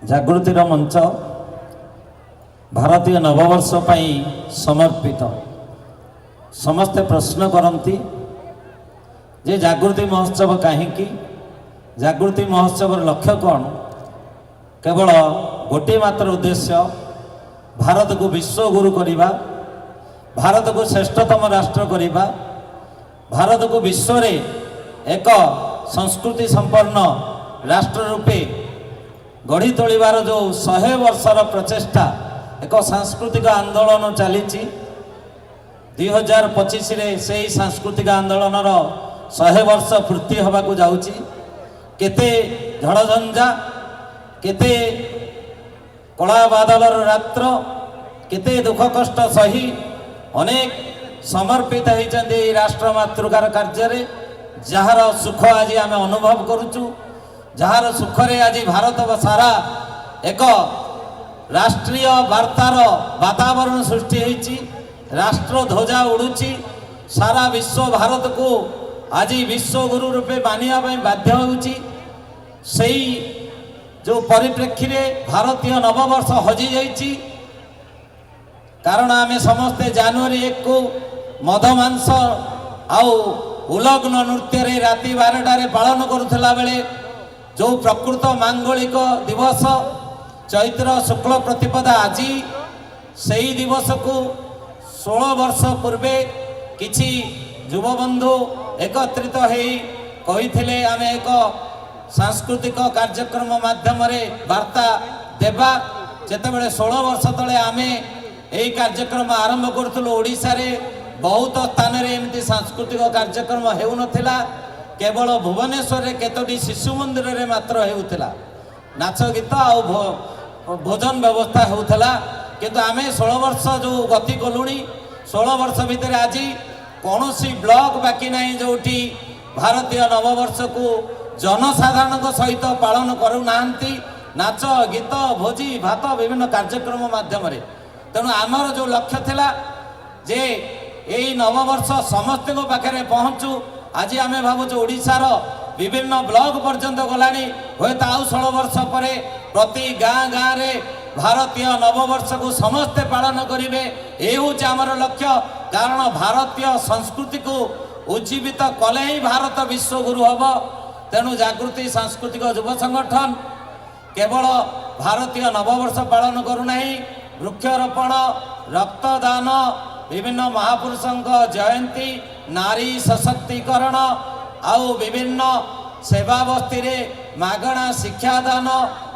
जागृतिर मंच भारतीय नववर्ष पाई समर्पित। समस्ते प्रश्न करती जे जागृति महोत्सव कहीं जागृति महोत्सव लक्ष्य कौन? केवल गोटे मात्र उद्देश्य भारत को विश्व गुरु करवा, भारत को श्रेष्ठतम राष्ट्र करवा, भारत को विश्व रे एक संस्कृति संपन्न राष्ट्र रूपे गढ़ी तोलिबार जो 100 वर्षर प्रचेष्टा एक सांस्कृतिक आंदोलन चली 2025 रे से सांस्कृतिक आंदोलन 100 वर्ष पूर्ति होगा जाऊँगी। केते झड़झंझा, केते कला बादलर रात्र, केते दुख कष्ट सही अनेक समर्पित होती राष्ट्र मातृकार कार्य जार सुख आज आम अनुभव करुचु, जार सुखरे आज भारत सारा एक राष्ट्रीय वार्तार वातावरण सृष्टि होती, राष्ट्र ध्वजा उड़ुची, सारा विश्व भारत को आज विश्व गुरु रूपे मानिया बाध्य होउची। सही जो परिप्रेक्षी रे भारतीय नववर्ष हजि जाइची, कारण आम समस्ते जनवरी 1 को मद मांस आउ उलग्न नृत्य रे राति 12टारे पालन करुला बेले जो प्रकृत मांगलिक दिवस चैत्र शुक्ल प्रतिपदा आज सही दिवस को 16 वर्ष पूर्वे किछि युवबंधु एकत्रित होई आम एक सांस्कृतिक कार्यक्रम माध्यम वार्ता देवा। जेतेबेले 16 वर्ष तले आम यही कार्यक्रम आरंभ करूँ ओडिशा रे बहुत स्थान रे एमती सांस्कृतिक कार्यक्रम हेउनथिला, केवल भुवनेश्वर रे केतोटी शिशु मंदिर रे मात्र हेउथिला, नाच गीत आ भोजन व्यवस्था होउथिला। किंतु आमे 16 वर्ष जो गति कलुणी, 16 वर्ष भितर आज कौनसी ब्लॉक बाकी नहीं जोटी भारतीय नववर्ष को जनसाधारण सहित पालन करूना, नाच गीत भोजी भात विभिन्न कार्यक्रम माध्यम तेणु आमर जो लक्ष्य थिला जे यही नववर्ष समस्त पाखे पहुँचू। आज आम भावुँ ओडिशार विभिन्न ब्लॉक पर्यंत गलानी, हूँ आउ 16 वर्ष पर प्रति गाँ गाँ रे भारतीय नववर्ष को समस्ते पालन करेंगे, ये हूँ आमर लक्ष्य। कारण भारतीय संस्कृति को उज्जीवित कले ही भारत विश्व गुरु हम। तेणु जागृति सांस्कृतिक युव संगठन केवल भारतीय नववर्ष पालन करूना, वृक्षरोपण, रक्तदान, विभिन्न महापुरुषों जयंती, नारी सशक्तिकरण आउ विभिन्न सेवावस्थी रे मागणा शिक्षादान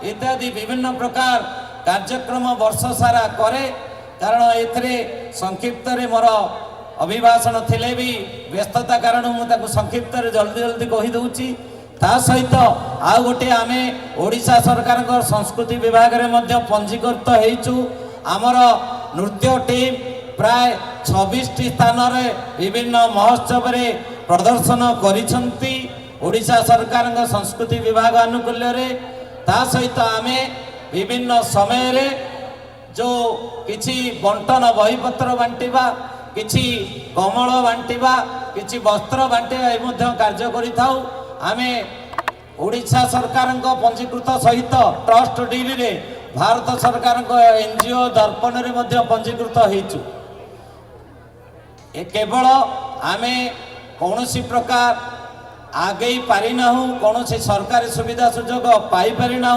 इत्यादि विभिन्न प्रकार कार्यक्रम वर्ष सारा करे। कारण एथरे संक्षिप्त रे मोर अभिभाषण थिले भी व्यस्तता कारण मुझे संक्षिप्त रे जल्दी जल्दी कही दूची। ता सहित आ गोटे आमे ओडिशा सरकार संस्कृति विभाग रे मध्य पंजीकृत हेचु। आमर नृत्य टीम प्राय 26 स्थान रे विभिन्न महोत्सव रे प्रदर्शन करिसंती ओडिशा सरकार संस्कृति विभाग अनुकूल्य रे। ता सहित आमे विभिन्न समय रे जो किछि बंटन बहीपत्र बांटिबा, किछि कमल बांटिबा, किछि वस्त्र बांटिबा ए मध्य कार्य करिथाउ। आमे ओडिशा सरकार पंजीकृत सहित ट्रस्ट डील रे भारत सरकार एनजीओ दर्पण रे मध्य पंजीकृत हेचु। ए केवल आमे कौनसी प्रकार आगे पारिना, कौनसी सरकारी सुविधा सुजोग पाई पारिना,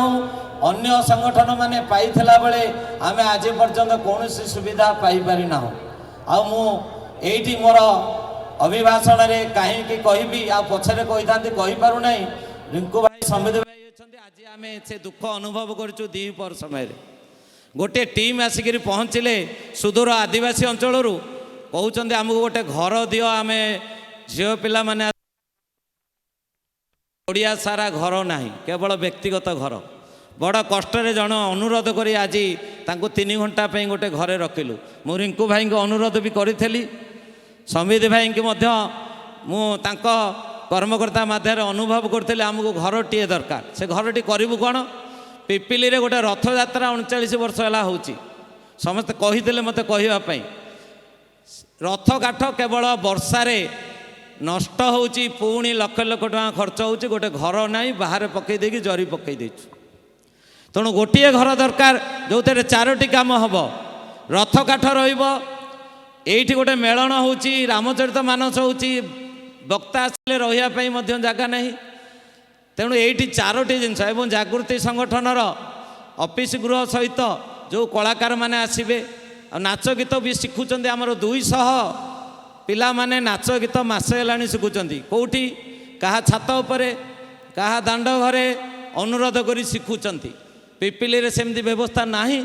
अन्य संगठन माने पाइथिला बेले आमे आज पर्यंत कौनसी सुविधा पाई पारिना। आ मु एठी मोर अभिभाषण रे कहीं कहबी आ पछरे कहि थांती कहि पारु नै। रिंकू भाई समित भाई अछंती, आज आमे से दुख अनुभव करछु। दीपर समय गोटे टीम आसिक पहुँचले सुदूर आदिवासी अंचल कहते आमको गोटे घर दियो, आम झील पिला माने ओडिया सारा घर नहीं, केवल व्यक्तिगत घर। बड़ कष्ट जन अनुरोध करी आज तांको 3 घंटा पे गोटे घरे रखिलु। मु रिंकू भाई को अनुरोध भी करी, समित भाई की मु तांको कर्मकर्ता माध्यम अनुभव करते आमको घरटीए दरकार। से घरटी करूँ कौन? पिपिली रे गोटे रथ यात्रा 39 वर्ष है होची। समस्त कही मत कहवाई रथ काठ केवल वर्षारे नष्ट होची, पुणी लक्ष लक्ष टका खर्च होची, गोटे घर नहीं बाहर पकई देकी जरी पकई देछु। तेणु गोटे घर दरकार जो चारोटी काम हम रथ काठ रही गोटे मेलन हो रामचरित मानस हो वक्ता आसिले रही जगह नहीं तेणु ये चारोटी जिनस एवं जागृति संगठनर ऑफिस गृह सहित जो कलाकार माने आसबे नाच गीत भी शिखुंट आमर 200 पिला माने नाच गीत मसे है शिखुंट कौटी क्या छात उपरे क्या दांड घरे अनुरोध कर शिखुंट पिपिली रे सेमती व्यवस्था नहीं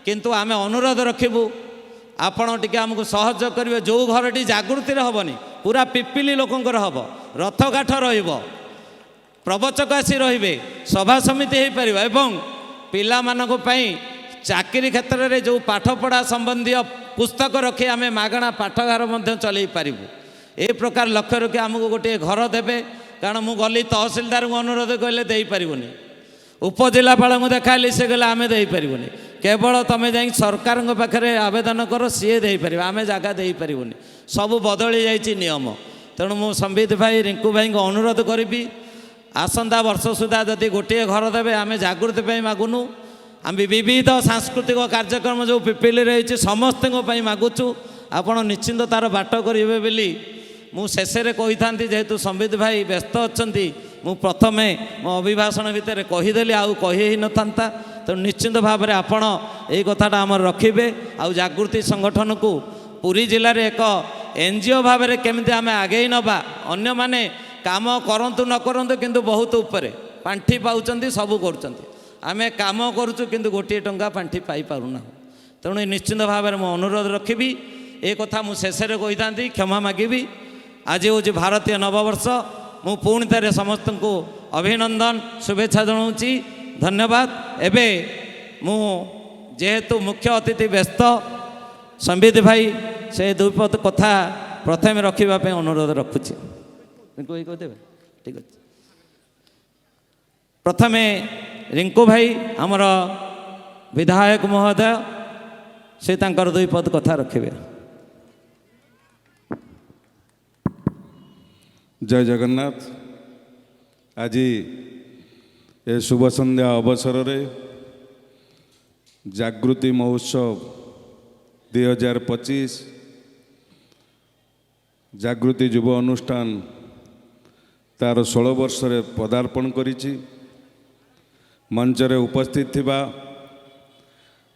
किंतु आमे अनुरोध रखिबू आपण टिके आमको सहयोग करेंगे जो घरटी जागृति हेनी पूरा पिपिली लोकंर हम रथ काठ रहिबो प्रवचक आसी रे सभा समिति हो पार एवं पिला मानक पई चाकरी क्षेत्र में जो पाठपढ़ा संबंधी पुस्तक रखी आम मागणा पाठगार चल पारू ए प्रकार लक्ष्य रखी आमको गोटे घर देवे कारण मु गली तहसिलदार को अनुरोध कहले दे पारूनी उपजिलापाल को देखाली से कहले आम दे पारूनी केवल तुम जा सरकार पाखे आवेदन कर सी दे पार आम जगह दे पारूनी सब बदली जाइए नियम तेणु मु संबित भाई रिंकू भाई को अनुरोध करी आसंता वर्ष सुधा जदि गोटे घर देवे आम जागृति मागुनु आम विविध सांस्कृतिक कार्यक्रम जो पिपिली रही समस्त मागुचु आपण निश्चिंत तार बाट करेंगे बोली मु शेष कही था जेहेतु संबित भाई व्यस्त अच्छा मु प्रथमे मो अभिभाषण भितर कहीदेली आउ कही न था तो निश्चिंत भाव में आपण यही कथाटा आम रखिए आउ जागृति संगठन को पुरी जिले में एक एनजीओ भाव में केमी आम आगे नवा अन्य माने काम करंतु न करंतु किंतु बहुत ऊपर पांठी पाउचंती सब करुचंती आमे काम करुचु किंतु गोटे टंका पांठी पाई पारुना तेणु निश्चिंत भाव में मो अनुरोध रखी ए कथा मु शेष कही था क्षमा मागिबी आज हूँ भारतीय नववर्ष मु पुणी थे समस्त को अभिनंदन शुभेच्छा जनाऊँ धन्यवाद एबे मु जेहेतु मुख्य अतिथि व्यस्त संबित भाई से दुईपद कथा प्रथम रखापी अनुरोध रखुची ठीक अच्छे प्रथमे रिंकू भाई आमर विधायक महोदय से तांकर दुईपद कथा रखिए। जय जगन्नाथ। आज ए शुभ संध्या अवसर रे जागृति महोत्सव 2025 जागृति युव अनुष्ठान तार 16 वर्ष रे पदार्पण करिछि। मंचरे उपस्थित थिबा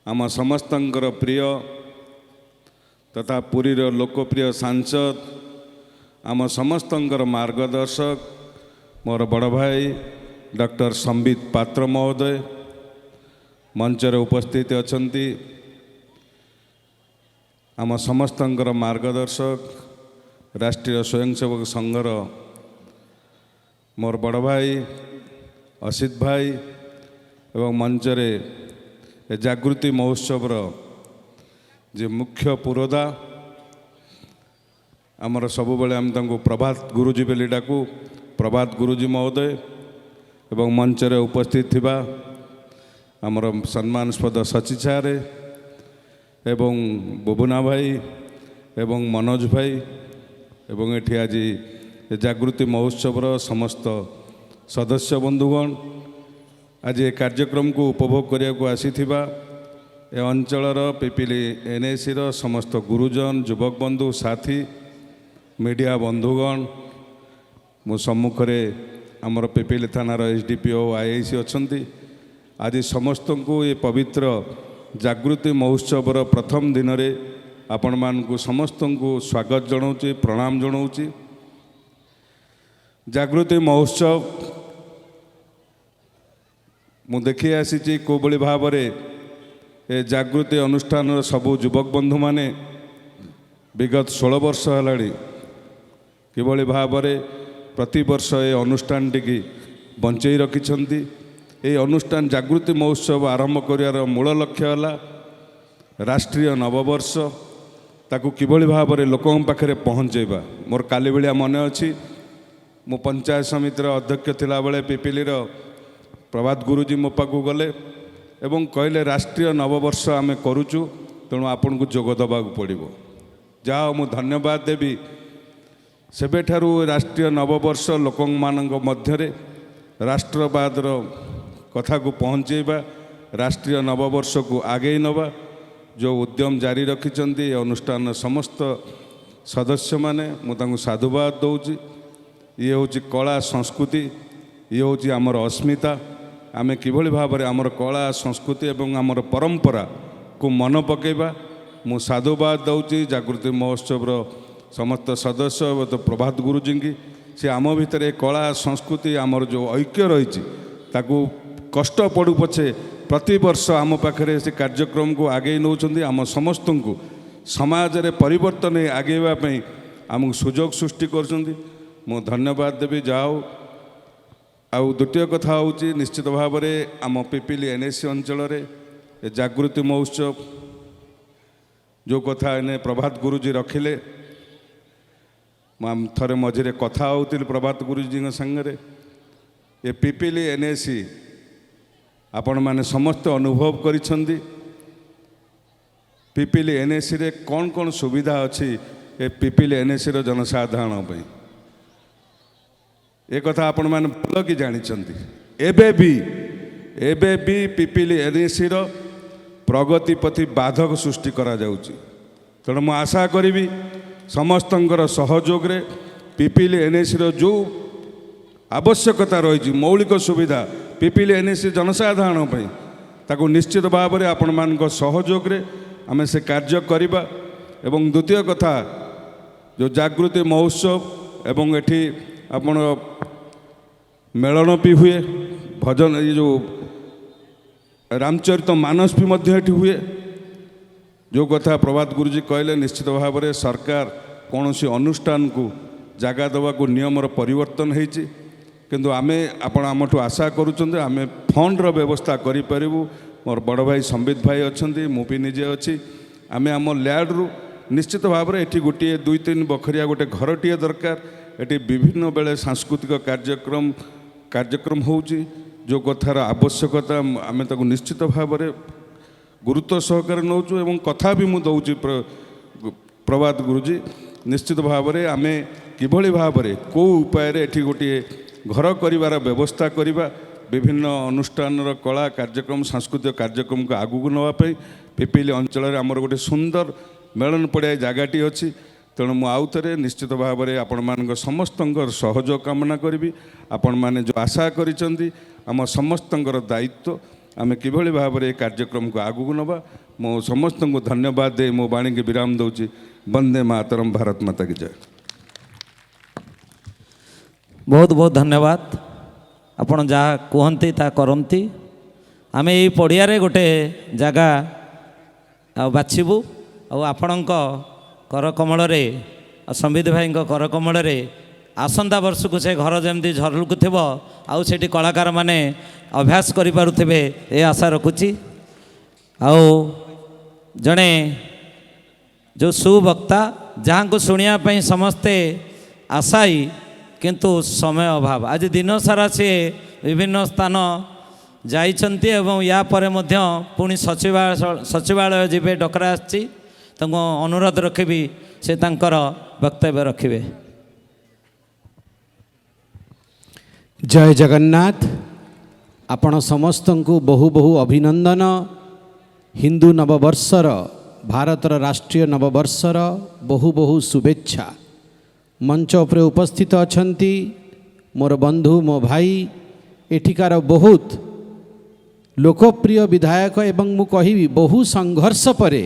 आम समस्तंकर प्रिय तथा पुरीर लोकप्रिय सांसद आम समस्तंकर मार्गदर्शक मोर बड़ भाई डॉक्टर संबित पात्र महोदय मंचरे उपस्थित अछंती। आम समस्तंकर मार्गदर्शक राष्ट्रीय स्वयंसेवक संघर मोर बड़ भाई असित भाई एवं मंचरे जागृति महोत्सव जे मुख्य पुरोधा आमर सब बेले आम तांको प्रभात गुरुजी बेली डाकू प्रभात गुरुजी महोदय एवं मंचरे उपस्थित थिबा आमर सम्मानस्पद सची सारे एवं बुबुना भाई एवं मनोज भाई एवं एठी आज जागृति महोत्सव समस्त सदस्य बंधुगण आज ये कार्यक्रम को उपभोग करने को आसीथिबा ए अंचलर पिपिली एनएसी समस्त गुरुजन युवक बंधु साथी मीडिया बंधुगण मो सम्मुखरे आमर पिपिली थानार एसडीपीओ आईआईसी अच्छी आज समस्त को ये पवित्र जागृति महोत्सव प्रथम दिन रे आपण मानकु समस्त को स्वागत जनाऊँ प्रणाम जनाऊँ। जागृति महोत्सव मु देखी आसी को बड़ी भाव में ए जागृति अनुष्ठान सबू युवक बंधु माने विगत 16 वर्ष है किभली भाव में प्रति वर्ष ए अनुष्ठान टी बंचई रखिंट। ये अनुष्ठान जागृति महोत्सव आरंभ कर मूल लक्ष्य है राष्ट्रीय नववर्ष ताकू किभली भाव में लोकों पाखे पहुँचेबा। मोर काली बेलिया मन अच्छी मु पंचायत समितिर अध्यक्ष थिला बेले पिपिलीर प्रभात गुरुजी मो पाखु गले एवं कहले राष्ट्रीय नववर्ष आम करुचु तेणु आपन को जोग दबाक पड़ो। जहाँ मु धन्यवाद देवी सेबेठारू राष्ट्रीय नववर्ष लोक मान मध्य राष्ट्रवादर कथा को पहुँचेबा राष्ट्रीय नववर्ष को आगे नवा जो उद्यम जारी रखिंट अनुष्ठान समस्त सदस्य माने मुझे साधुवाद दौची। ये हूँ कला संस्कृति, ये हूँ आमर अस्मिता। आम किभली भाव में आमर कला संस्कृति एवं आमर परंपरा को मन पकेबा मु साधुवाद दौची जागृति महोत्सव समस्त सदस्य एवं तो प्रभात गुरुजी की से आम भितर कला संस्कृति आमर जो ऐक्य रही ताकू कष्ट पड़ू पछे प्रति वर्ष आम पाखे से कार्यक्रम को आगे नौ आम समस्त को समाज रे परिवर्तन आगेवाई आमको सुजोग सृष्टि कर धन्यवाद देवी जाओ। आउ द्वितीय कथा हूँ निश्चित भाव में आम पिपिली एनएसी अंचल जागृति महोत्सव जो कथा एने प्रभात गुरुजी रखिले थे मझे कथा होती प्रभात गुरुजी संगे ये पिपिली एनएसी आपण मैंने समस्त अनुभव करिसेंती पिपिली एनएसी रे कौन कौन सुविधा अच्छी ए पिपिली एनएसी रो जनसाधारण पे ए कथा आपण मैंने भल कि जानी एबे भी पिपिली एनएसी रो प्रगति प्रति बाधक सृष्टि करा जाउची। तेणु मु आशा करी समस्तंकर सहयोग रे पिपिली एनएसी रो जो आवश्यकता रही मौलिक सुविधा पिपिली एनएसी जनसाधारण पे ताकू निश्चित भाव में आपण मान सहयोग रे आम से कार्य करवा। एवं द्वितीय कथा जो जागृति महोत्सव एवं एठी आपण मेलन भी हुए भजन ये जो रामचरित मानस भी मध्य एठी हुए जो कथा प्रभात गुरुजी कहले निश्चित भाव में सरकार कौन सी अनुष्ठान को जगह देवा को नियमर परिवर्तन होती किंतु आमे आपण आमठू आशा करूँ आमे फंडर व्यवस्था करूँ। मोर बड़ भाई संबित भाई अच्छा मुझे निजे अच्छी आमे आम लैड्रु निश्चित भाव में ये गोटे 2-3 बखरिया गोटे घरटीए दरकार ये विभिन्न बेले सांस्कृतिक कार्यक्रम होची जो कथार आवश्यकता आमे ताको निश्चित भाव में गुरुत्व सहकार नौचु एवं कथा भी मुझे दौची प्रभात गुरुजी निश्चित भाव में आमे किभली भाव में कौ उपाय ये गोटे घर कर व्यवस्था करवा विभिन्न अनुष्ठान कला कार्यक्रम सांस्कृतिक कार्यक्रम को आगू नापी पिपिली अंचल आमर गोटे सुंदर मेलन पड़िया जगहटी अच्छी। तेणु मु आउ थे निश्चित भाव में आपण मान समस्त सहयोग कामना करी आपण मैंने जो आशा करिसेंती आम समस्त दायित्व आम किभली भाव में कार्यक्रम को आगू नवा। मो समस्त को धन्यवाद दे मो वाणी के विराम दौची। वंदे मातरम, भारत माता की जय। बहुत बहुत धन्यवाद। आपण जहाँ कहती ता करती आम ये पड़िया गोटे जगह बाछबू आपणक करकमल संबित भाई करकमल आसंता वर्ष को से घर जमी झलकु थो आउ सेठी कलाकार माने अभ्यास करें ये आशा रखुची। आउ जड़े जो सुवक्ता जहाँ को शुणापी समस्ते आशाई किंतु समय अभाव आज दिन सारा सी विभिन्न स्थान जाइछन्ति एवं या परे मध्य पुणी सचिवालय जीवे डकरा आछि अनुरोध रखी से तांकर वक्तव्य रखिबे। जय जगन्नाथ। आपण समस्त को बहु बहु अभिनंदन। हिंदू नववर्षर भारतर राष्ट्रीय नववर्षर बहु बहु शुभेच्छा। मंच उपरे उपस्थित अछंती मोर बंधु मो भाई एठिकार बहुत लोकप्रिय विधायक एवं मु कहिबी बहु संघर्ष परे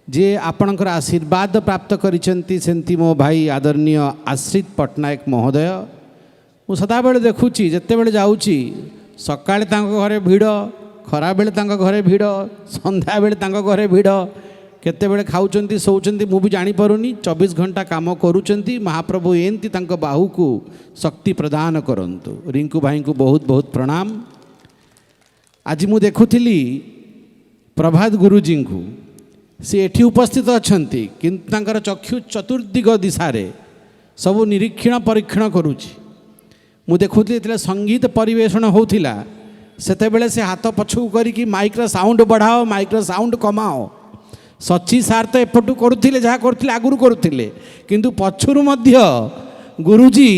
जे आपणकर आशीर्वाद प्राप्त करिसेंती सेंती मो भाई आदरणीय आश्रित पट्टनायक महोदय। मु सदा बेले देखुची जत्ते बेले जाउची सकाळे तांको घरे भिड़ खरा बेले तांको घरे भिड़ संध्या बेले तांको घरे भिड़ केतेबेले खाउचंती सोचंती मु भी जानी पारुनी 24 घंटा काम करूचंती। महाप्रभु एंती तांको बाहु को शक्ति प्रदान करंतु। रिंकू भाई को बहुत बहुत प्रणाम। आज मु देखुथिली प्रभात गुरुजी को सी एठी उपस्थित अछंती किंतु तांकर चक्षु चतुर्दिग दिशारे सब निरीक्षण परीक्षण करूची। मु देखुथिली जेतेले संगीत परिवेषण होथिला सेतेबेले से हाथ पछू करिकी माइक रा साउंड बढ़ाओ माइक रा साउंड कमाओ। सची सार तो एपटू करुले जहाँ करुले आगुरी करुले किंतु पछुरु मध्य गुरुजी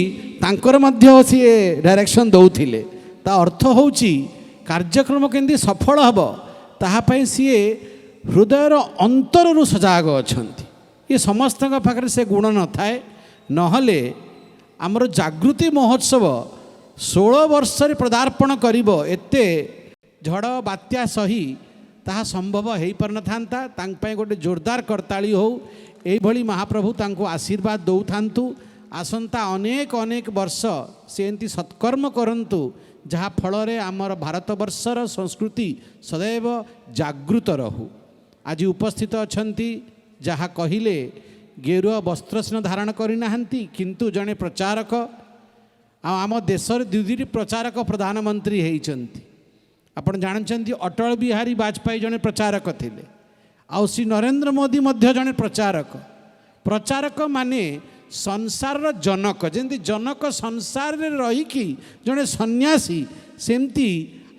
तांकर मध्य सी डायरेक्शन दौथिले। ता अर्थ होउची କାର୍ଯ୍ୟକ୍ରମ କେମିତି ସଫଳ ହେବ ତାହା ପାଇଁ ସିଏ ହୃଦୟର ଅନ୍ତରରୁ ସଜାଗ ଅଛନ୍ତି। ଏ ସମସ୍ତଙ୍କ ପାଖରେ ସେ ଗୁଣ ନଥାଏ। ନହେଲେ ଆମର ଜାଗୃତି ମହୋତ୍ସବ 16 ବର୍ଷରେ ପଦାର୍ପଣ କରିବ, ଏତେ ଝଡ଼ ବାତ୍ୟା ସହି ତାହା ସମ୍ଭବ ହୋଇପାରିନଥାନ୍ତା। ତାଙ୍କ ପାଇଁ ଗୋଟେ ଜୋରଦାର କରତାଳି ହେଉ। ଏଇଭଳି ମହାପ୍ରଭୁ ତାଙ୍କୁ ଆଶୀର୍ବାଦ ଦେଉଥାନ୍ତୁ। ଆସନ୍ତା ଅନେକ ଅନେକ ବର୍ଷ ସେ ଏମିତି ସତ୍କର୍ମ କରନ୍ତୁ, ଯାହା ଫଳରେ ଆମର ଭାରତବର୍ଷର ସଂସ୍କୃତି ସदैବ ଜାଗୃତ ରହୁ। ଆଜି ଉପସ୍ଥିତ ଅଛନ୍ତି ଯାହା କହିଲେ, ଗେରୁଆ ବସ୍ତ୍ର ସିନା ଧାରଣ କରିନାହାନ୍ତି, କିନ୍ତୁ ଜଣେ ପ୍ରଚାରକ। ଆଉ ଆମ ଦେଶରେ ଦୁଇଟି ପ୍ରଚାରକ ପ୍ରଧାନମନ୍ତ୍ରୀ ହେଇଛନ୍ତି। ଆପଣ ଜାଣିଛନ୍ତି ଅଟଳ ବିହାରୀ ବାଜପେୟୀ ଜଣେ ପ୍ରଚାରକ ଥିଲେ, ଆଉ ଶ୍ରୀ ନରେନ୍ଦ୍ର ମୋଦି ମଧ୍ୟ ଜଣେ ପ୍ରଚାରକ। ପ୍ରଚାରକ ମାନେ ସଂସାରର ଜନକ। ଯେମିତି ଜନକ ସଂସାରରେ ରହିକି ଜଣେ ସନ୍ନ୍ୟାସୀ, ସେମିତି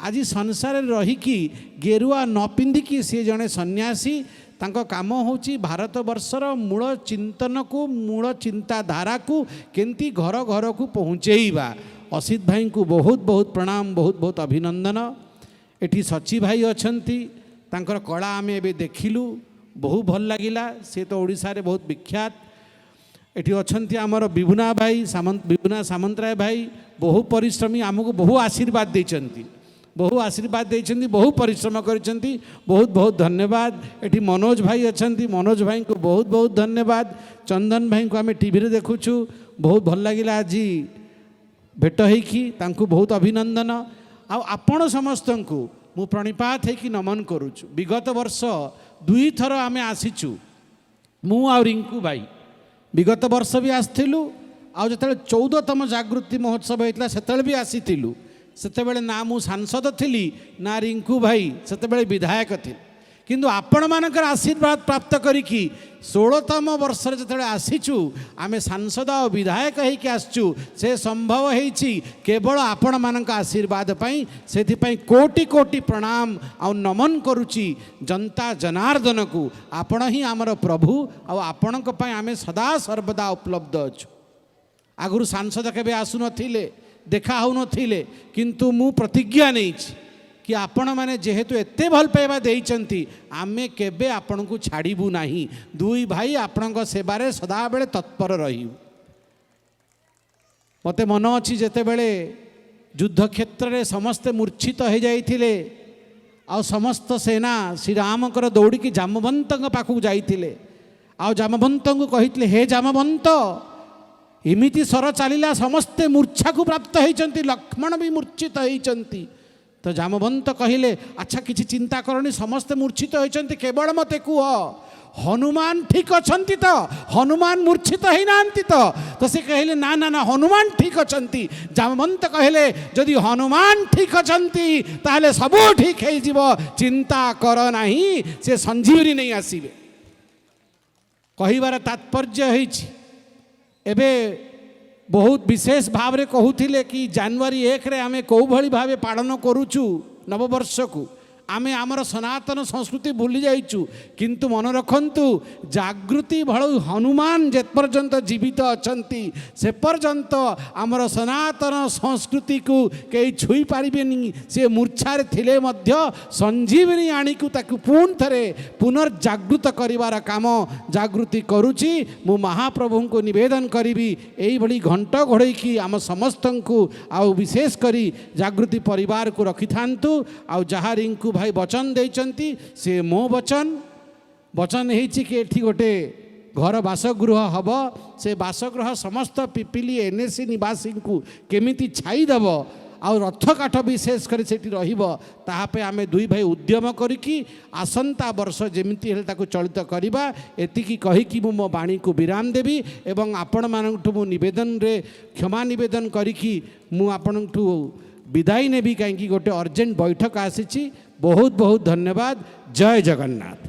ଆଜି ସଂସାରରେ ରହିକି ଗେରୁଆ ନ ପିନ୍ଧିକି ସିଏ ଜଣେ ସନ୍ନ୍ୟାସୀ। ତାଙ୍କ କାମ ହେଉଛି ଭାରତବର୍ଷର ମୂଳ ଚିନ୍ତନକୁ, ମୂଳ ଚିନ୍ତାଧାରାକୁ କେମିତି ଘର ଘରକୁ ପହଞ୍ଚେଇବା। ଅସିତ ଭାଇଙ୍କୁ ବହୁତ ବହୁତ ପ୍ରଣାମ, ବହୁତ ବହୁତ ଅଭିନନ୍ଦନ। ଏଠି ସଚି ଭାଇ ଅଛନ୍ତି, ତାଙ୍କର କଳା ଆମେ ଏବେ ଦେଖିଲୁ, ବହୁ ଭଲ ଲାଗିଲା। ସେ ତ ଓଡ଼ିଶାରେ ବହୁତ ବିଖ୍ୟାତ। ଏଠି ଅଛନ୍ତି ଆମର ବିଭୁନା ଭାଇ, ବିଭୁନା ସାମନ୍ତରାୟ ଭାଇ, ବହୁ ପରିଶ୍ରମୀ, ଆମକୁ ବହୁ ଆଶୀର୍ବାଦ ଦେଇଛନ୍ତି, ବହୁ ଆଶୀର୍ବାଦ ଦେଇଛନ୍ତି, ବହୁ ପରିଶ୍ରମ କରିଛନ୍ତି। ବହୁତ ବହୁତ ଧନ୍ୟବାଦ। ଏଠି ମନୋଜ ଭାଇ ଅଛନ୍ତି, ମନୋଜ ଭାଇଙ୍କୁ ବହୁତ ବହୁତ ଧନ୍ୟବାଦ। ଚନ୍ଦନ ଭାଇଙ୍କୁ ଆମେ ଟିଭିରେ ଦେଖୁଛୁ, ବହୁତ ଭଲ ଲାଗିଲା ଆଜି ଭେଟ ହେଇକି, ତାଙ୍କୁ ବହୁତ ଅଭିନନ୍ଦନ। ଆଉ ଆପଣ ସମସ୍ତଙ୍କୁ ମୁଁ ପ୍ରଣିପାତ ହେଇକି ନମନ କରୁଛୁ। ବିଗତ ବର୍ଷ 2 ଥର ଆମେ ଆସିଛୁ, ମୁଁ ଆଉ ରିଙ୍କୁ ଭାଇ। ବିଗତ ବର୍ଷ ବି ଆସିଥିଲୁ, ଆଉ ଯେତେବେଳେ 14ତମ ଜାଗୃତି ମହୋତ୍ସବ ହେଇଥିଲା ସେତେବେଳେ ବି ଆସିଥିଲୁ। ସେତେବେଳେ ନା ମୁଁ ସାଂସଦ ଥିଲି, ନା ରିଙ୍କୁ ଭାଇ ସେତେବେଳେ ବିଧାୟକ ଥିଲେ। କିନ୍ତୁ ଆପଣମାନଙ୍କର ଆଶୀର୍ବାଦ ପ୍ରାପ୍ତ କରିକି 16ତମ ବର୍ଷରେ ଯେତେବେଳେ ଆସିଛୁ, ଆମେ ସାଂସଦ ଆଉ ବିଧାୟକ ହେଇକି ଆସିଛୁ। ସେ ସମ୍ଭବ ହେଇଛି କେବଳ ଆପଣମାନଙ୍କ ଆଶୀର୍ବାଦ ପାଇଁ। ସେଥିପାଇଁ କୋଟି କୋଟି ପ୍ରଣାମ ଆଉ ନମନ କରୁଛି ଜନତା ଜନାର୍ଦ୍ଦନକୁ। ଆପଣ ହିଁ ଆମର ପ୍ରଭୁ, ଆଉ ଆପଣଙ୍କ ପାଇଁ ଆମେ ସଦା ସର୍ବଦା ଉପଲବ୍ଧ ଅଛୁ। ଆଗରୁ ସାଂସଦ କେବେ ଆସୁନଥିଲେ, ଦେଖା ହେଉନଥିଲେ, କିନ୍ତୁ ମୁଁ ପ୍ରତିଜ୍ଞା ନେଇଛି कि आपण माने जेहेतु एते भल पाइबा देइचंती, आमे केबे आपनकु छाड़िबू नाही। दुई भाई आपनक सेवारे सदा बेले तत्पर रही। मते मन अछि जेते बेले युद्ध क्षेत्र रे समस्त मूर्छित हो जाइथिले, आ समस्त सेना श्री रामकर दौड़ी जामवंत पाखु जाइथिले। आ जामवंत को कहिथिले, हे जामवंत, इमिति सर चलिला समस्ते मूर्छा को प्राप्त होइचंती, लक्ष्मण भी मूर्छित होइचंती। तो जामवंत कहिले, अच्छा किसी चिंता करनी, समस्ते मूर्छित होइचंती, केवल मते कुह हनुमान ठीक अछंती, तो हनुमान मूर्छित होई नांती। तो से कहले, ना ना ना, हनुमान ठीक अछंती। जामवंत कहले, जदि हनुमान ठीक अछंती ताहले सब ठीक हे जीवो, चिंता कर नाही, से संजीवनी नहीं आसीबे। कहिबार तात्पर्य होइछि, एबे बहुत विशेष भाव रे कहूथिले कि जनवरी 1 रे आमे को भली भावे पालन करूचु नववर्ष को। आमे आमर सनातन संस्कृति भूली जाइचु, किंतु मन रखंतु जागृति भल हनुमान जे पर्यंत जीवित अछंती से पर्यंत आमर सनातन संस्कृति को कई छुई पारिबेनी। से मूर्छारे थिले मध्य संजीवनी आनी को ताकु पुन थरे पुनर्जागृत करिवार काम जागृति करूची। मु महाप्रभु को निवेदन करी एई भली घंट घोड़ई की आम समस्त को आउ विशेष करी जागृति परिवार को रखि थांतु। आउ जहा रिंकु भाई वचन देइचंती से मो वचन हेछि कि एठी गोटे घर बासगृह हब। से बासगृह समस्त पिपिली एनएससी निवासी को केमिति छाई दब आ रथ काठ विशेष कर सेठी रहिब, ताहा पे आमे दुई भाई उद्यम करिकी आसंता वर्ष जेमिति हेले ताकु चलित करिबा। एतिकी कहिकी मो बाणी को विराम देबी एवं आपण मानठु मु निवेदन रे क्षमा निवेदन करिकी मु आपणठु विदाई नेबी, कहीं गोटे अर्जेंट बैठक आसी। बहुत बहुत धन्यवाद। जय जगन्नाथ।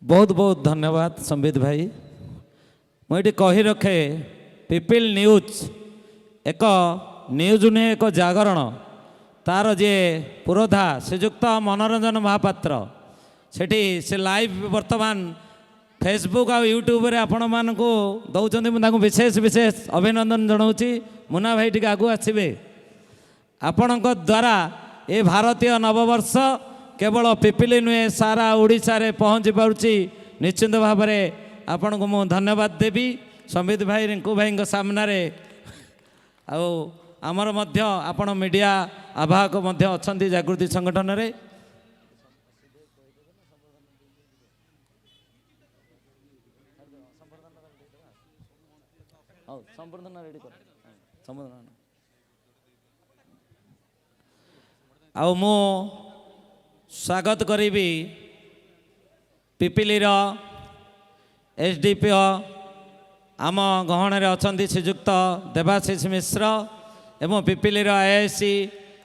बहुत बहुत धन्यवाद संबित भाई। मुझे कही रखे, पिपिल न्यूज एक न्यूज नुहे एक जागरण। तार जे पुरोधा श्रीजुक्त मनोरंजन महापात्र सेठी से लाइव वर्तमान फेसबुक आ यूट्यूब रे आपण मानकु दौचंदी मु ताकु विशेष विशेष अभिनंदन जनाऊँगी। मुना भाई टिके आगु आसबे आपणक द्वारा ए भारतीय नववर्ष केवल पिपिली नुहे सारा ओडिशा रे पहुँची पारुची। निश्चिंत भाव में आपण को मु धन्यवाद देवी संबित भाई रिंकू भाई सामना रे आमर मध्य आपण मीडिया आवाहक मध्य अछंती जागृति संगठन रे मु स्वागत करी पिपिली एसडीपीओ आम गहन अच्छा श्रीजुक्त देवाशीष मिश्र एवं पिपिली आईआईसी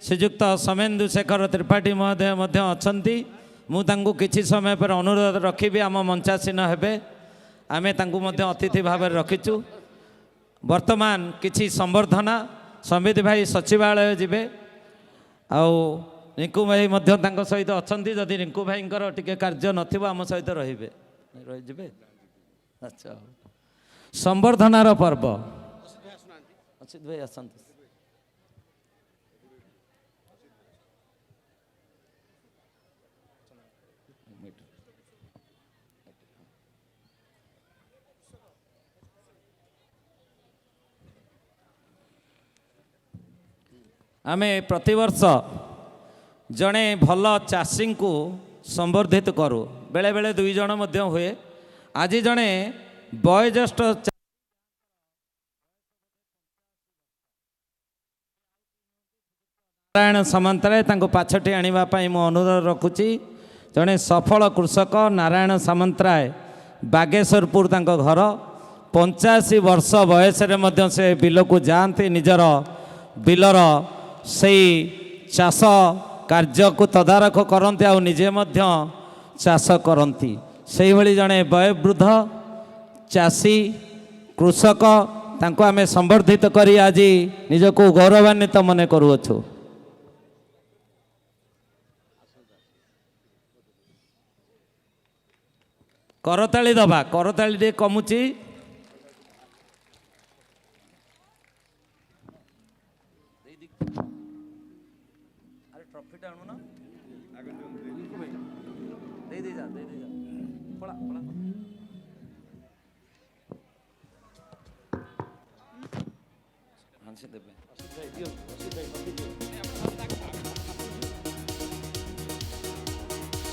श्रीजुक्त समेन्दु शेखर त्रिपाठी महोदय अच्छा मुझे किसी समय पर अनुरोध रखी आम मंचासीन हेबे आमे अतिथि भाव रखीचु। वर्तमान किछि संवर्धना संबित भाई सचिवालय जिबे आउ रिंकू भाई सहित अच्छा जदि रिंकू भाई टिके कार्य नथिबो आम सहित रहिबे रहिबे। अच्छा संवर्धनार पर्व असित भाई आसंत आमे प्रतिवर्ष जड़े भल चाषी को संवर्धित करूँ बेले बेले दुई जन मध्य हुए। आज जड़े वयोज्येष्ठ नारायण सामंतराय पाछटी आने मु अनुरोध रखुची। जड़े सफल कृषक नारायण सामंतराय बागेश्वरपुर घर 85 वर्ष बयस से बिल को जाती निजर बिलर से चाष कार्य को तदारख करते आ निजे चाष करती से भली जड़े वयोवृद्ध चाषी कृषक तांको आमे संवर्धित करी आज निजको गौरवान्वित मने करूछु। करताली दबा करताली टे कमुची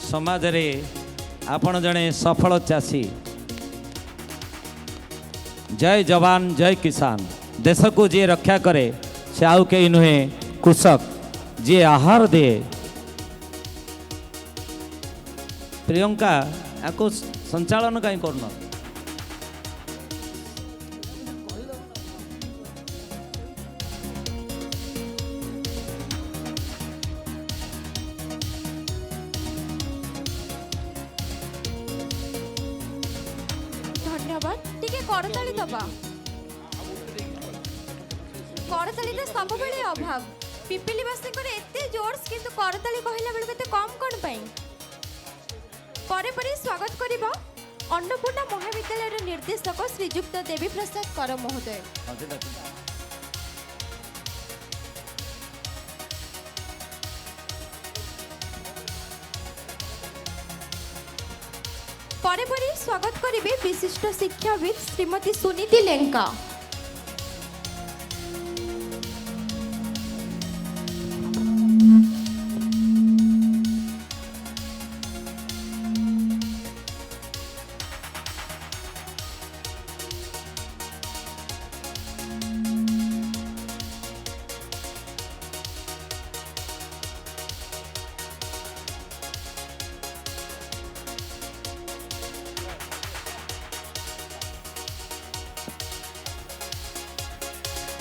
समाज रे आपण जड़े सफल चाषी जय जवान जय किसान देश को जी रक्षा करे से आउ कई नुहे कृषक जी आहार दे। प्रियंका आपको संचालन कहीं करना करताली दबा करताली तो सब बेले अभाव पिपिलीवासी एते जोर्स किंतु करताली कहला बेले केते कम कोन पई परे परे स्वागत करिबो अन्नपूर्णा महाविद्यालय निर्देशक श्रीजुक्त देवी प्रसाद कर महोदय। परे परे स्वागत करिबे विशिष्ट शिक्षाविद श्रीमती सुनीति लेंका।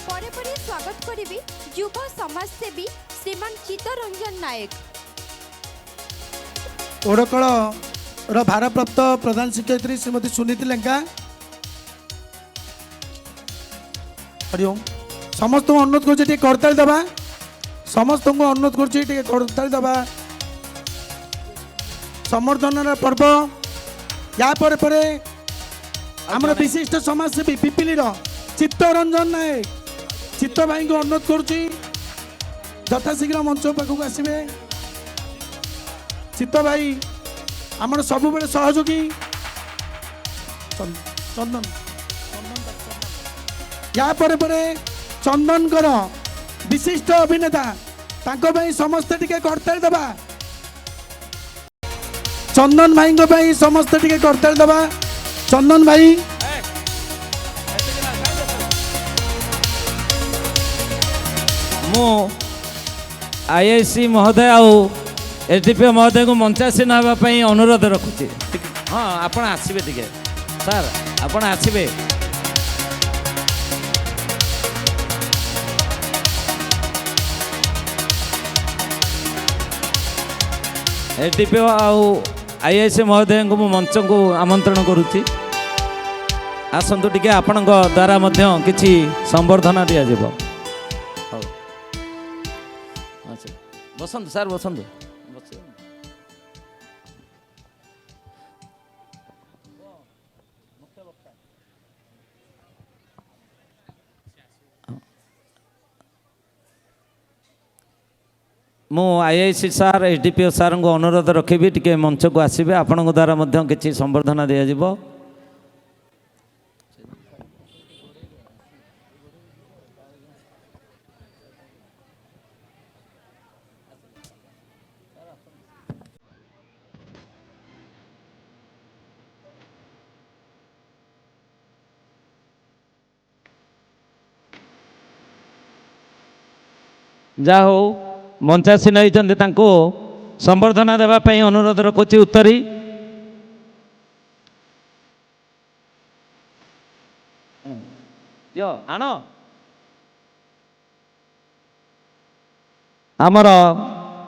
परे परे स्वागत करिबी युवा समाजसेवी श्रीमान चित्तरंजन नायक। ओडकल भारप्राप्त प्रधान शिक्षयित्री श्रीमती सुनीति लेंका। हरिओम समस्त अनुरोध कर करताली दबा समस्त को अनुरोध कर करताली दबा। संवर्धन पर्व या परे आमर विशिष्ट समाजसेवी पिपिलीर चित्तरंजन नायक चित्त भाई को अनुरोध करुच्ची यथाशीघ्र मंच पाखक आसवे। चित्त भाई आमर सब बेले सहयोगी चंदन या परे चंदन कर विशिष्ट अभिनेता तांको भाई समस्त टिके करताल दबा चंदन भाई को भाई समस्त टिके करताल दबा चंदन भाई मु आईआईसी महोदय आउ एसडीपीओ महोदय को मंचासीन होगापी अनुरोध रखुची। हाँ आपण आसबे टिके सर आपण आसबे। एसडीपीओ आउ आईआईसी महोदय को मु मंच को आमंत्रण करुच्ची। आसतु टिके आपण द्वारा मध्य किछि संबर्धना दिया जिवो। बसंत सर बसंत मु आईआईसी सार एसडीपीओ सार को अनुरोध रखी टिके मंच को आसबे आपण द्वारा मध्य किछि संबर्धना दिया जिवो। जा हो मंचासीन होइछन्ते तांको संबर्धना देवा पई अनुरोध रखुची। उत्तरी यो आण आमर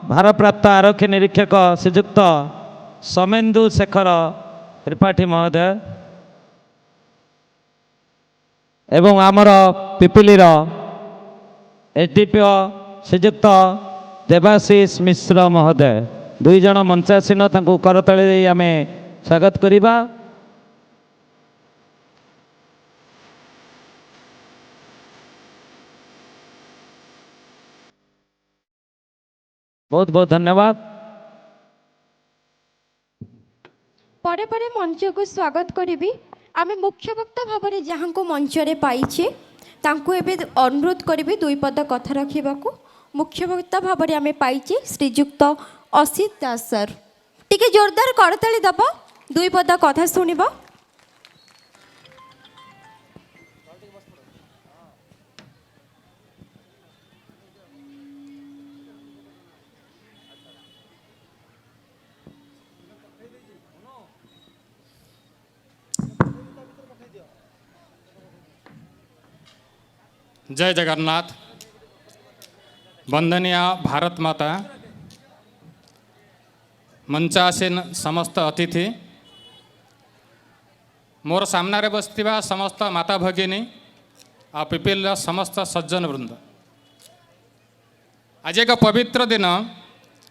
भारप्राप्त आरक्षी निरीक्षक श्रीयुक्त समेन्दु शेखर त्रिपाठी महोदय एवं आमर पिपिलीर एसडीपीओ श्रीयुक्त देवाशीष मिश्र महोदय दुई जन मंचासीन तांको करताली दे आमे स्वागत करिबा। बहुत बहुत धन्यवाद। परे परे मंच को स्वागत करी आमे मुख्य वक्ता भाव में जहाँ को मंच रे पाइछे तांको एबे अनुरोध करी दुई पद कथा रखा। मुख्य वक्ता भाव में आमे पाइछे श्रीयुक्त असित दास सर टिके जोरदार करताली दब दुई पद कथा शुणब। जय जगन्नाथ। वंदनीय भारत माता, मंचासीन समस्त अतिथि, मोर सामने बसथिबा समस्त माता भगिनी आ पिपिल समस्त सज्जन वृंद, आज एक पवित्र दिन।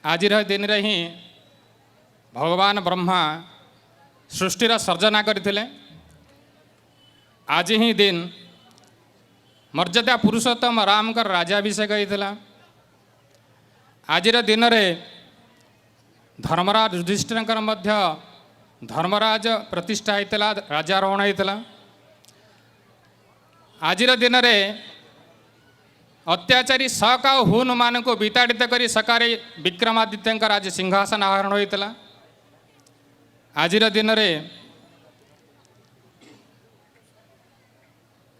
आज दिन रे ही भगवान ब्रह्मा सृष्टिर सर्जना करथिले। आज ही दिन मर्यादा पुरुषोत्तम राम का राजाभिषेक होता। आज दिन में धर्मराज युधिष्ठिर मध्य धर्मराज प्रतिष्ठा होता, राजारोहण होता। आज दिन में अत्याचारी शक आ हुन मान को विताड़ित कर सकारे विक्रमादित्य आज सिंहासन आहरण होता। आज दिन में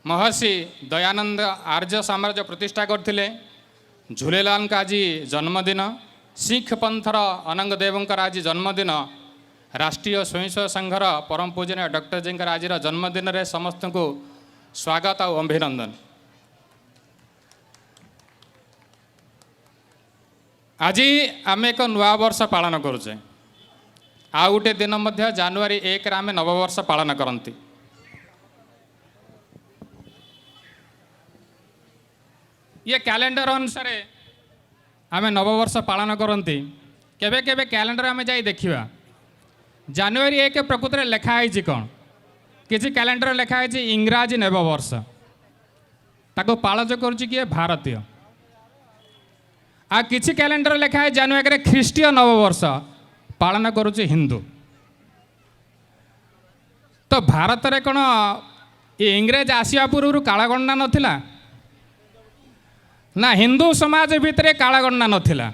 महर्षि दयानंद आर्य साम्राज्य प्रतिष्ठा करथिले। झूलेलाल का आज जन्मदिन, सिख पंथर अनंग देवंकर आज जन्मदिन, राष्ट्रीय स्वयंसेवक संघर परम पूजनीय डॉक्टर जी आज जन्मदिन रे समस्त को स्वागत और अभिनंदन। आज आम एक नुआ वर्ष पालन करुचे। आ गोटे दिन मध्य जनवरी 1 रे आम नववर्ष पालन करती। ये कैलेंडर अनुसार आम नववर्ष पालन करती। केबे केबे कैलेंडर आम जाई देखिबा जनवरी 1 प्रकृत में लेखाई कौन किसी कैलेंडर लिखा है इंग्राजी नववर्ष ताको पालज करुच्ची किए भारतीय आ किसी कैलेंडर लिखा है जानुआरी ख्रीष्टीय नववर्ष पालन करुच्ची हिंदू। तो भारत में कौन ये इंग्रेज आसिया पूर्व कालगणना नथिला ना हिंदू समाज भितर कालगणना नथिला।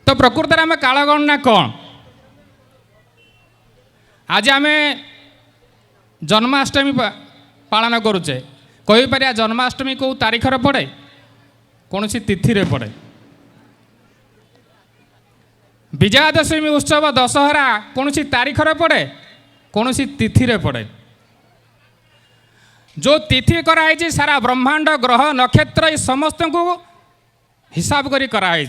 तो प्रकृत में आम कालगणना कौन आज आम जन्माष्टमी पालन करुचे कहीपर जन्माष्टमी को तारीख पड़े कौन सी तिथि रे पड़े। विजयादशमी उत्सव दशहरा कौन सी तारीख रे पड़े कौन सी तिथि रे पड़े। जो तिथि कराई सारा ब्रह्मांड ग्रह नक्षत्र ये समस्त को हिसाब करी कराई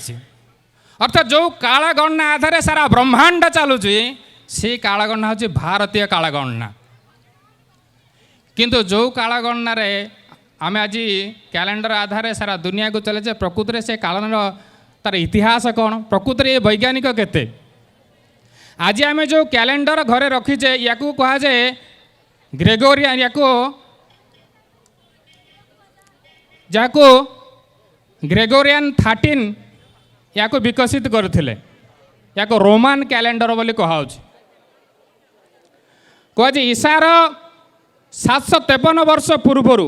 अर्थात जो कालगणना आधार सारा ब्रह्मांड चलुची से कालगणना हूँ भारतीय कालगणना। किंतु जो कालगणना रे आम आज कैलेंडर आधार सारा दुनिया को चले प्रकृत में से कालन तार इतिहास कौन प्रकृत में वैज्ञानिक केते आज आम जो कैलेंडर घरे रखीचे या कह जाए ग्रेगोरियन या जहाँ ग्रेगोरियन 13 या विकसित करथिले या रोमान कैलेंडर बोली कहुच कह ईसार 753 वर्ष पूर्वर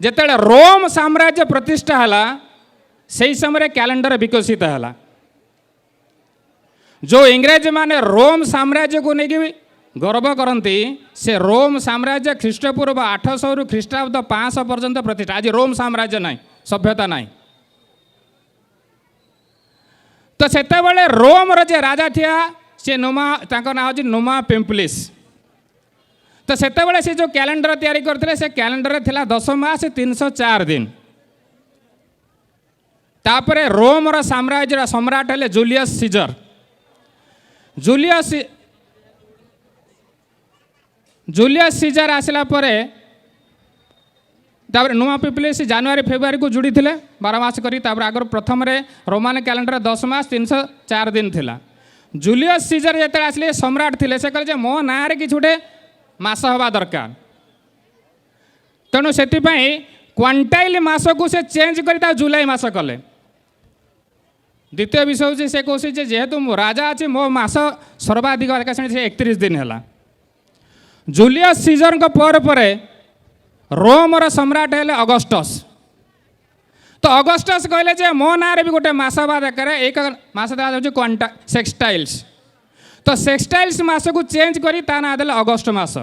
जेतेले रोम साम्राज्य प्रतिष्ठा हला से समय कैलेंडर विकसित है। जो इंग्रेज माने रोम साम्राज्य को लेकिन गर्व करती से रोम साम्राज्य ख्रीष्टपूर्व 800 रु ख्रीष्टाब्द 500 पर्यंत प्रतिष्ठा आज रोम साम्राज्य नहीं सभ्यता नहीं। तो सेतेबेले रोम जे राजा थिया से नुमा तांको ना होची नुमा पिम्पलिस। तो सेतेबेले से जो कैलेंडर तैयारी करथिले से कैलेंडर थिला 10 मास 304 दिन। तापरे रोम रा साम्राज्य सम्राट हेले जूलियस सीजर। जूलियस सीजर आसला परे तापर नुआ पिपलिस जनवरी फेब्रुआरी को जुड़ी थिले 12 मास करी तापर आगर प्रथम रे रोमान कैलेंडर 10 मास 304 दिन थिला। जूलियस सीजर जेते आसले सम्राट थिले से कहले मो ना रे किछ गोटे मास हवा दरकार तेणु से क्वांटाइल मास को से चेंज कर जुलाई मास कले। द्वितीय विषय हूँ से कौन जेहेतु मो राजा अच्छे मो मास सर्वाधिक 31 दिन है। जूलियस सीजर पर रोम रा सम्राट है अगस्टस। तो अगस्टस कहले जे मो ना भी गोटे मास हवा दरकार एक मास क्वांटा सेक्सटाइल्स। तो सेक्सटाइल्स मास को चेंज करी ता ना देले अगस्ट मास।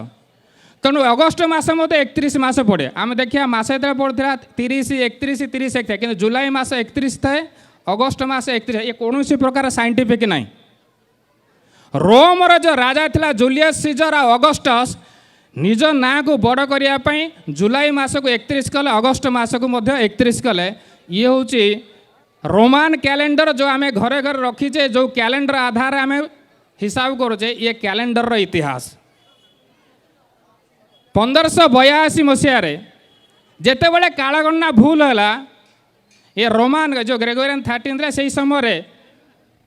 तेणु अगस्ट मास मत 31 मास पड़े आम देखिए मास जो पड़ता 30 31 30 एक कि जुलाई मास 31 थाए अगस्ट मास 31 ये कौन प्रकार साइंटिफिक नहीं। रोम रो जो राजा थिला जूलियस सीजर आ अगस्टस निज ना को बड़ करने जुलाई मास को 31 कले अगस्ट मास को 31 कले। ये हूँ रोमान कैलेंडर जो आम घरे घर रखीचे जो कैलेंडर आधार आम हिसाब करुचे ये कैलेंडर रो इतिहास 1582 मसीह जेते बड़े कालगणना भूल है ये रोमान जो ग्रेगोरियन 13 से समय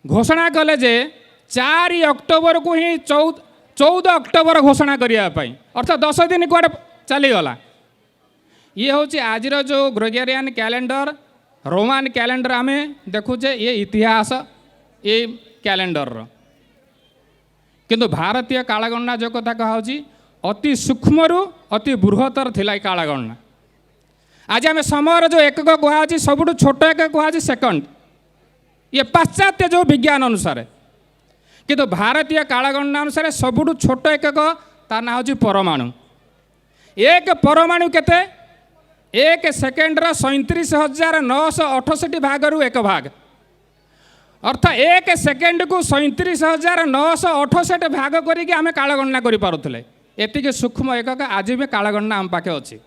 घोषणा कले जे 4 अक्टोबर को ही 14 अक्टोबर घोषणा करने अर्थात 10 दिन कौटे चलीगला। ये हूँ आज जो ग्रेगोरियन कैलेंडर रोमान कैलेंडर आम देखुचे ये इतिहास ये कैलेंडर किंतु भारतीय कालगणना जो कथा कहुची अति सूक्ष्म अति बृहत्तर थिला कालगणना। आज आम समय जो एकक कहुची सबुठ छोट एकक कहुची सेकंड ये पाश्चात्य जो विज्ञान अनुसार किंतु भारतीय कालगणना अनुसार सबुठ छोट एकक तार ना हूँ परमाणु। एक परमाणु केते 1 सेकेंड 37,968 भाग एक भाग अर्थात 1 सेकेंड को 37,968 भाग करके आम कालगणना करें एति सूक्ष्म एकक आज भी कालगणना आम पाखे अच्छी।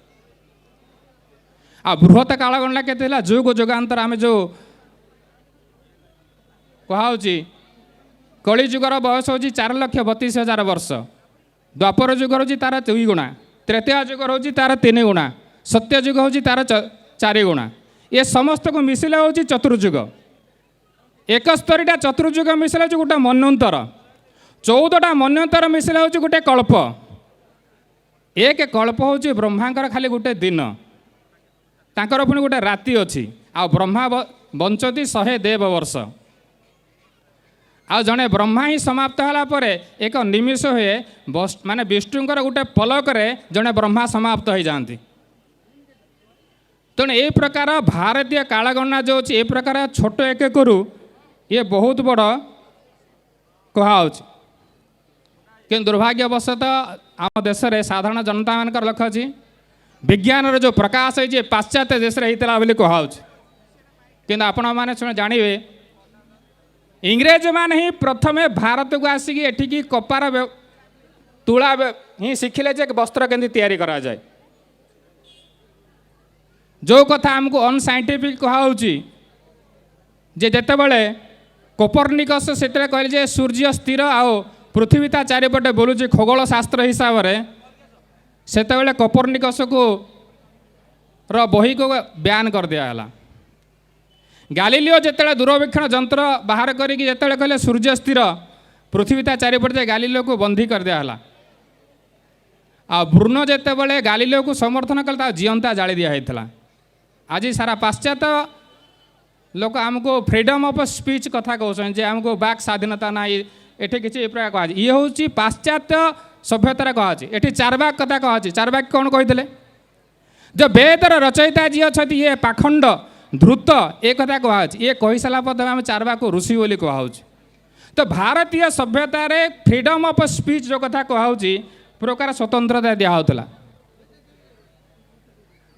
आ बृहत कालगणना के जुग जुगान्तर आम जो कहुची कली जुगर बयस हूँ 4,32,000 वर्ष द्वापर जुग हूँ तार 2 गुणा त्रेतया जुग हूँ तार 3 गुणा सत्य जुग हूँ तार 4 गुणा ये समस्त को मिसिले हूँ चतुर्जुग 71टा चतुर्जुग मिसिले गोटे मनवंतर 14ଟା ମନ୍ୱନ୍ତର ମିଶିଲେ ହେଉଛି ଗୋଟେ କଳ୍ପ। ଏକ କଳ୍ପ ହେଉଛି ବ୍ରହ୍ମାଙ୍କର ଖାଲି ଗୋଟେ ଦିନ, ତାଙ୍କର ପୁଣି ଗୋଟେ ରାତି ଅଛି। ଆଉ ବ୍ରହ୍ମା ବଞ୍ଚନ୍ତି 100 ଦେବ ବର୍ଷ। ଆଉ ଜଣେ ବ୍ରହ୍ମା ହିଁ ସମାପ୍ତ ହେଲା ପରେ ଏକ ନିମିଷ ହୁଏ, ମାନେ ବିଷ୍ଣୁଙ୍କର ଗୋଟେ ପଲକରେ ଜଣେ ବ୍ରହ୍ମା ସମାପ୍ତ ହୋଇଯାଆନ୍ତି। ତେଣୁ ଏ ପ୍ରକାର ଭାରତୀୟ କାଳଗଣନା ଯେଉଁ ଅଛି, ଏ ପ୍ରକାର ଛୋଟ ଏକକରୁ ଇଏ ବହୁତ ବଡ଼ କୁହାହେଉଛି। କିନ୍ତୁ ଦୁର୍ଭାଗ୍ୟବଶତଃ ଆମ ଦେଶରେ ସାଧାରଣ ଜନତାମାନଙ୍କର ଲକ୍ଷ୍ୟ ଅଛି, ବିଜ୍ଞାନର ଯେଉଁ ପ୍ରକାଶ ହେଇଛି ପାଶ୍ଚାତ୍ୟ ଦେଶରେ ହେଇଥିଲା ବୋଲି କୁହାହେଉଛି। କିନ୍ତୁ ଆପଣମାନେ ଜାଣିବେ, ଇଂରେଜମାନେ ହିଁ ପ୍ରଥମେ ଭାରତକୁ ଆସିକି ଏଠିକି କପାର ତୁଳା ହିଁ ଶିଖିଲେ ଯେ ବସ୍ତ୍ର କେମିତି ତିଆରି କରାଯାଏ। ଯେଉଁ କଥା ଆମକୁ ଅନସାଇଣ୍ଟିଫିକ୍ କୁହାହେଉଛି, ଯେ ଯେତେବେଳେ କୋପର୍ନିକସ୍ ସେତେବେଳେ କହିଲେ ଯେ ସୂର୍ଯ୍ୟ ସ୍ଥିର ଆଉ ପୃଥିବୀ ତା ଚାରିପଟେ ବୁଲୁଛି ଖଗୋଳ ଶାସ୍ତ୍ର ହିସାବରେ, ସେତେବେଳେ କୋପର୍ନିକସ୍କୁ ବହିକୁ ବ୍ୟାନ୍ କରିଦିଆଗଲା। ଗାଲିଲିଓ ଯେତେବେଳେ ଦୂରବୀକ୍ଷଣ ଯନ୍ତ୍ର ବାହାର କରିକି ଯେତେବେଳେ କହିଲେ ସୂର୍ଯ୍ୟ ସ୍ଥିର ପୃଥିବୀ ତା ଚାରିପଟେ, ଗାଲିଲିଓକୁ ବନ୍ଦୀ କରିଦିଆଗଲା। ଆଉ ବ୍ରୁନୋ ଯେତେବେଳେ ଗାଲିଲିଓକୁ ସମର୍ଥନ କଲେ, ତା ଜିଅନ୍ତା ଜାଳି ଦିଆହେଇଥିଲା। ଆଜି ସାରା ପାଶ୍ଚାତ୍ୟ ଲୋକ ଆମକୁ ଫ୍ରିଡମ୍ ଅଫ୍ ସ୍ପିଚ୍ କଥା କହୁଛନ୍ତି, ଯେ ଆମକୁ ବାକ୍ ସ୍ୱାଧୀନତା ନାହିଁ, ଏଠି କିଛି ଏ ପ୍ରକାର କୁହାଯାଏ। ଇଏ ହେଉଛି ପାଶ୍ଚାତ୍ୟ ସଭ୍ୟତାରେ କୁହାଯାଉଛି। ଏଠି ଚାର୍ବାକ କଥା କୁହାଯାଉଛି। ଚାର୍ବାକ କ'ଣ କହିଥିଲେ? ଯେ ବେଦର ରଚୟିତା ଯିଏ ଅଛନ୍ତି, ଇଏ ପାଖଣ୍ଡ ଧୃତ, ଏ କଥା କୁହାଯାଉଛି। ଇଏ କହିସାରିଲା ପରେ ଆମେ ଚାର୍ବାକକୁ ଋଷି ବୋଲି କୁହାହେଉଛି। ତ ଭାରତୀୟ ସଭ୍ୟତାରେ ଫ୍ରିଡମ୍ ଅଫ୍ ସ୍ପିଚ୍ ଯେଉଁ କଥା କୁହାହେଉଛି, ପ୍ରକାର ସ୍ୱତନ୍ତ୍ରତା ଦିଆହେଉଥିଲା।